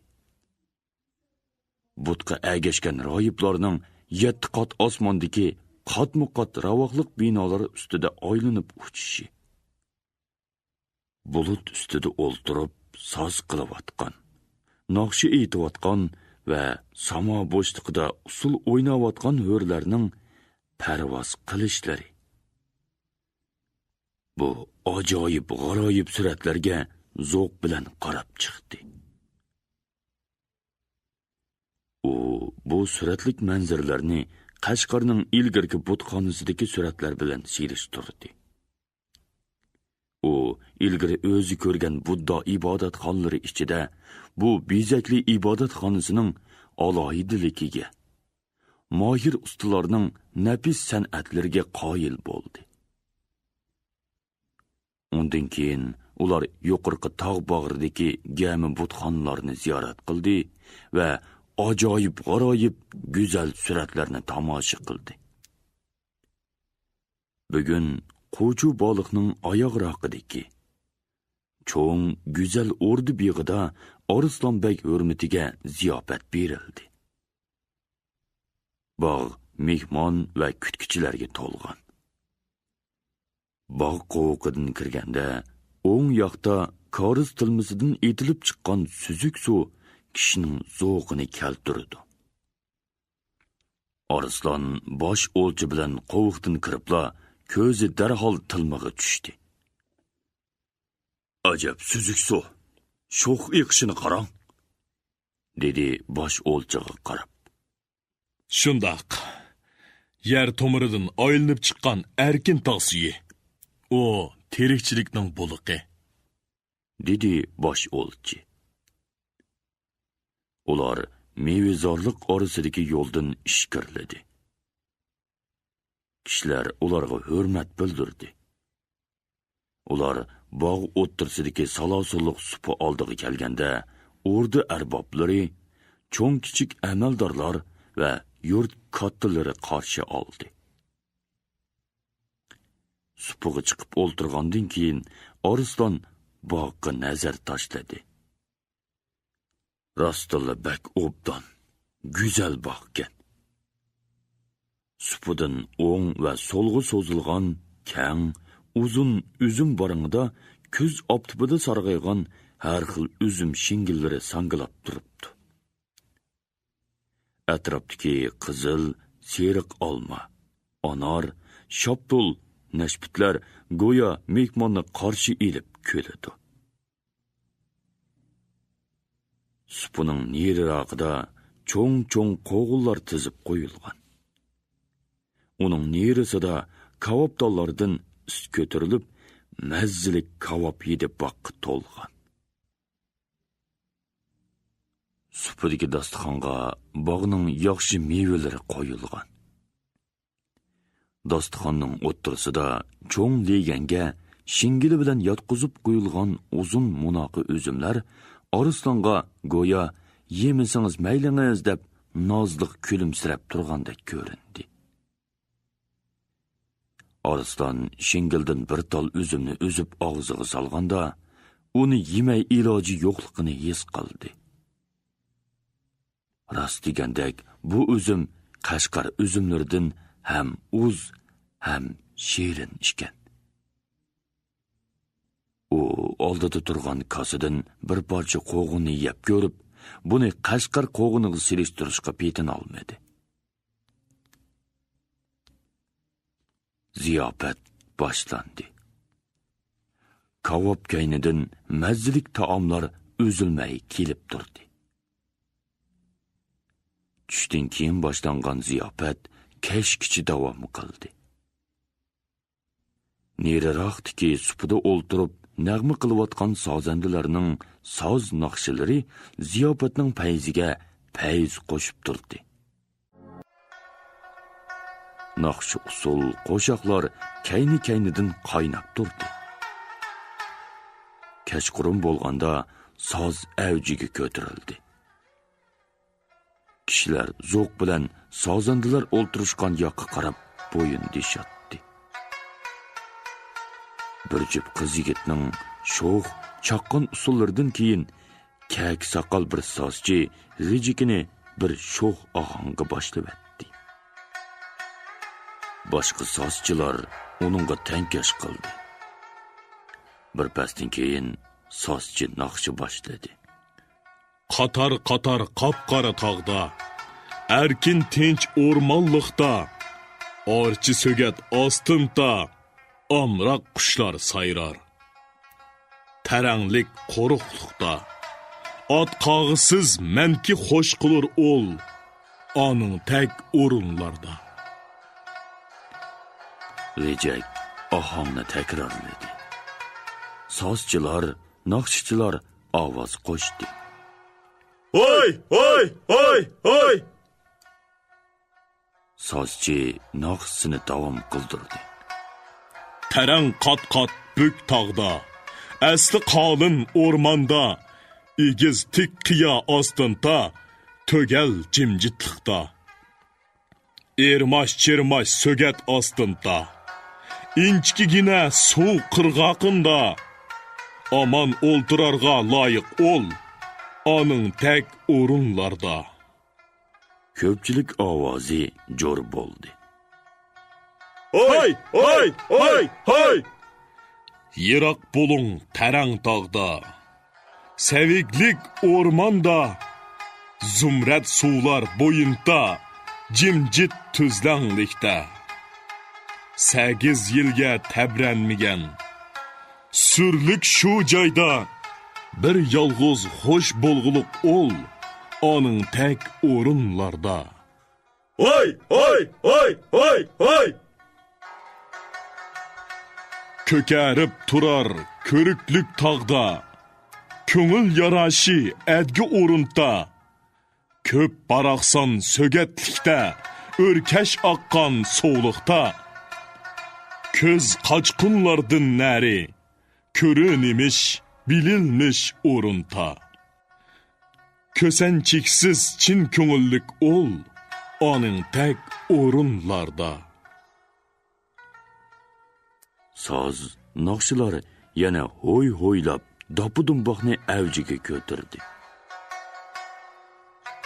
Butqa agashgan rohiblarning 7 qat osmondagi qatma-qat ravoqliq binolar ustida oylanib uchishi. Bulut ustida o'ltirib, soz qilayotgan, naqshi aytayotgan va samo bo'shliqida usul o'ynayotgan hörlarning parvoz qilishlari. Bu ajoyib, g'aroyib suratlarga zavq bilan qarab chiqdi. U bu suratlik manzaralarni Qashqarning ilgirki butxonasidagi suratlar bilan selishtirdi. U ilgari o'zi ko'rgan Budda ibodatxonalari ichida bu bezakli ibodatxonasining alohidaligiga, mohir ustalarning nafis san'atlariga qoyil bo'ldi. Undan keyin ular yuqorqi tog' bag'ridagi gami butxonalarni ziyorat qildi va ajoyib, g'aroyib, go'zal suratlarni tomosha qildi. Bugun Qo'chu boliqning oyoqroqidagi cho'ng, go'zal o'rdi beg'ida Arslonbek hurmatiga ziyofat berildi. Bog' mehmon va kutkichilarga to'lgan. Bog' qo'qidan kirganda o'ng yoqda Koriz tilmisidan etilib chiqqan suzuk suv kishining zo'qini keltirdi. Arslan bosh o'lchi bilan qovuqdan kiribla ko'zi darhol tilmig'i tushdi. Ajab suzuk suv, sho'x iqishini qarang, dedi bosh o'lchiga qarab. Shundoq. Yer tomiridan oylinib chiqqan erkin tog' suyi. O tirikchilikning buluqi, dedi bosh o'lchi. Ular mevazorlik orasidagi yo'ldan ishkirladi. Kishilar ularga hurmat bildirdi. Ular bog' o'ttirsidagi salosulliq supi oldiga kelganda, o'rdi arboblari, cho'ng kichik amaldorlar va yurt kattalari qarshi oldi. Supiga chiqib o'ltirgandan keyin Arslan bog'ga nazar tashladi. Rostilla bak obdan, go'zal bog'gan. Supidan o'ng va so'lg'i so'zilgan kang, uzun uzum barangida ko'z optibida sarg'aygan har xil uzum shingillari sangilab turibdi. Atrofdagi qizil, seriq olma, anor, shoptul, nashpitlar go'yo mehmonni qarshi elib ko'ladi. Supining neriroqida cho'ng-cho'ng qo'g'illar tizib qo'yilgan. Uning nerisida kavobdollardan ust ko'tarilib, mazzilik kavob yedi boqqa to'lgan. Supidagi dasturxonga bog'ning yaxshi mevalari qo'yilgan. Dasturxonning o'ttirisida cho'ng leganga shingili bilan yotqizib qo'yilgan uzun munoqi uzumlar Arslonga go'yo yemisingiz maylingiz deb nozliq kulimsirab turgandek ko'rindi. Arslan shingildan bir tal uzumni uzib og'ziga solganda, uni yemay iloji yo'qligini his qildi. Rost degandek, bu uzum Qashqar uzumlaridan ham uz, ham shirin ekan. U oldida turgan kosidan bir parcha qo'g'ini yeb ko'rib, buni Qashqar qo'g'iniga selishtirishga petin olmadi. Ziyofat boshlandi. Kavob kaynidan mazzilik taomlar uzilmay kelib turdi. Tushdan keyin boshlangan ziyofat kechgacha davom qildi. Neriroqdagi supida o'ltirib nag'ma qilayotgan sozandalarning soz naqshlari ziyofatning fayziga payz qo'shib turdi. Naqshi usul qo'shoqlar kayni-kaynidan qaynab turdi. Kechqurun bo'lganda soz avjiga ko'tarildi. Kishilar zo'q bilan sozandilar o'ltirishgan yoqqa qarab bo'yin deshatdi. Bir jup qiz yigitning sho'x chaqqon usullaridan keyin kak soqol bir sozchi g'ijikini bir sho'x ohangga boshlayotdi. Boshqa sozchilar uningga tankash qildi. Bir pasdan keyin sozchi naqshi boshladi. Qatar-qatar qop-qora tog'da, erkin tinch o'rmonliqda, orchi so'gat ostinda, omroq qushlar sayrar. Taranglik qo'ruqliqda, ot qog'isiz manki xo'sh qilur ol, oning tek o'rinlarda. Rejak ohangni takrorladi. Sozchilar, naqshchilar ovoz qo'shdi. Oy, oy, oy, oy! Sozchi naqsini davom qildirdi. Tarang qat-qat bük tog'da, asli qalin o'rmonda, egiz tik qiya ostinda, to'gal jimjitliqda. Ermash-chirmash so'gat ostinda, inchkigina suv qirg'oqinda, aman o'ltirarga loyiq ol, oning tek o'rinlarda. Ko'pchilik ovozi jo'r bo'ldi. Oy, oy, oy, oy! Yiroq bo'ling tarang tog'da, seviklik o'rmonda, zumrad suvlar bo'yinda, jimjit tuzlanlikda. 8 yilga tabranmagan, surlik shu joyda, bir yolg'iz xo'sh bo'lg'uluq ol, oning tek o'rinlarda. Oy, oy, oy, oy, oy! Ko'karib turar ko'riklik tog'da, ko'ngil yarashi adgi o'rinda, ko'p baraqson so'gatlikda, o'rkash oqqan suvliqda, ko'z qochqinlardan nari, ko'rinimish, bilinmish o'rinda. Ko'sanchiksiz chin ko'ngillik ol, oning tek o'rinlarda. Soz naqshilar yana ho'y-ho'ylab dopu-dumboqni avjiga ko'tardi.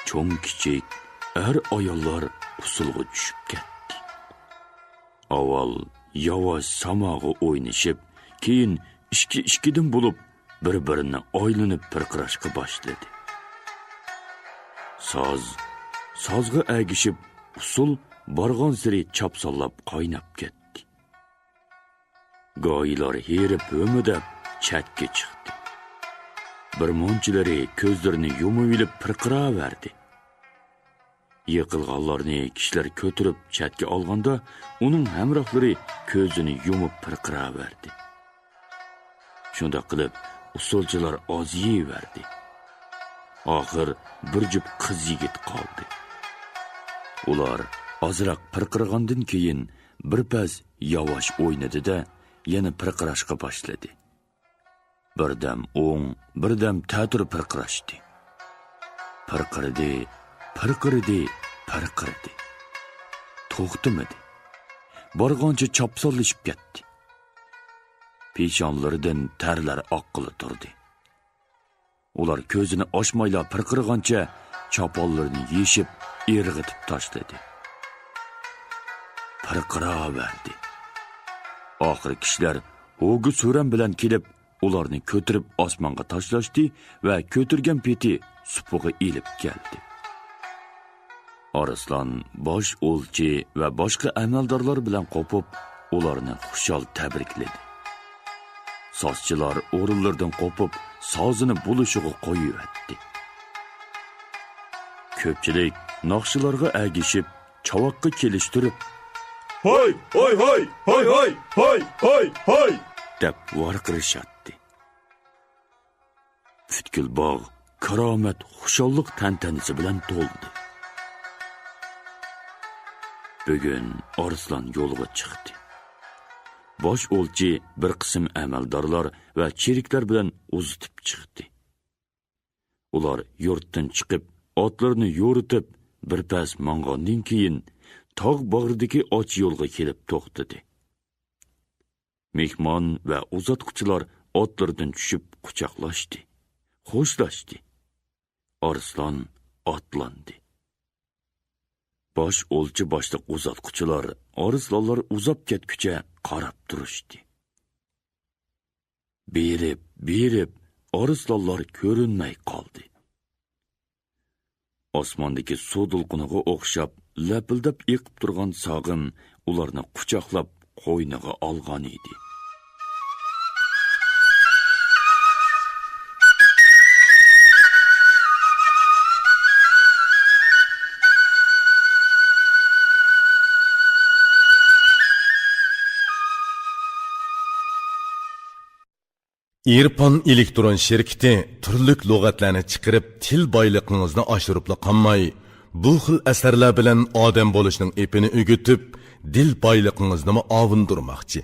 Cho'ng kichik ayollar usulga tushib ketdi. Avval yavaş samog'i o'ynashib, keyin ishki-ishkidan bo'lib bir-birini oylanib pirqirashga boshladi. Sozga agishib, usul borgan sari chapsallab qaynab ketdi. Goyilar herib o'midab chatga chiqdi. Bir munchilari ko'zlarini yumib pirqiraverdi. Yiqilganlarni kishilar ko'tirib chatga olganda, uning hamrohlari ko'zini yumib pirqiraverdi. Shunda qilib usulchilar oziyaverdi. Oxir bir jup qiz yigit qoldi. Ular ozroq pirqirgandan keyin birpas yavash o'ynadi-da, yana pirqirashga boshladi. Birdam o'ng, birdam ta'tir pirqirashdi. Pirqirdi. To'xtamadi. Borgancha chopsollashib ketdi. Peshonlaridan tarlar oqqilib turdi. Ular ko'zini ochmayla pirqirgancha choponlarini yeshib, irg'itib tashladi. Pirqiraverdi. Oxir kishilar o'gi so'ram bilan kelib, ularni ko'tirib osmonga tashlashdi va ko'tirgan peti supug'i ilib keldi. Arslan bosh o'lchi va boshqa amaldorlar bilan qo'pib, ularni xushal tabrikladi. Sozchilar o'rinlardan qo'pib, sozini bulishiga qo'yib-etdi. Ko'pchilik naqshilarga agishib, chavoqqa kelishtirib, Hoy, hoy, hoy, hoy, hoy, hoy, hoy, hoy! deb varqirishatdi. Butkul bog' karomat, xushalliq tantanasi bilan to'ldi. Bugun Arslan yo'lga chiqdi. Bosh o'lchi bir qism amaldorlar va cheriklar bilan uzitib chiqdi. Ular yurtdan chiqib, otlarni yo'ritib, bir pas mang'ondan keyin tog' bag'ridagi och yo'lga kelib to'xtadi. Mehmon va uzatquchilar otlardan tushib quchoqlashdi, xo'shlashdi. Arslan otlandi. Bosh o'lchi boshliq uzatquchilar Arslanlar uzab ketguncha qarab turishdi. Berib, Arslanlar ko'rinmay qoldi. Osmondagi suv to'lqiniga o'xshab, lapildab eqib turgan sog'im ularni quchoqlab qo'yniga olgan edi. İrpon elektron şirketi turlik lug'atlarni chiqarib, til boyligingizni oshiribla qolmay, bu xil asarlar bilan odam bo'lishning epini o'gitib, dil boyligingizni ovundirmoqchi.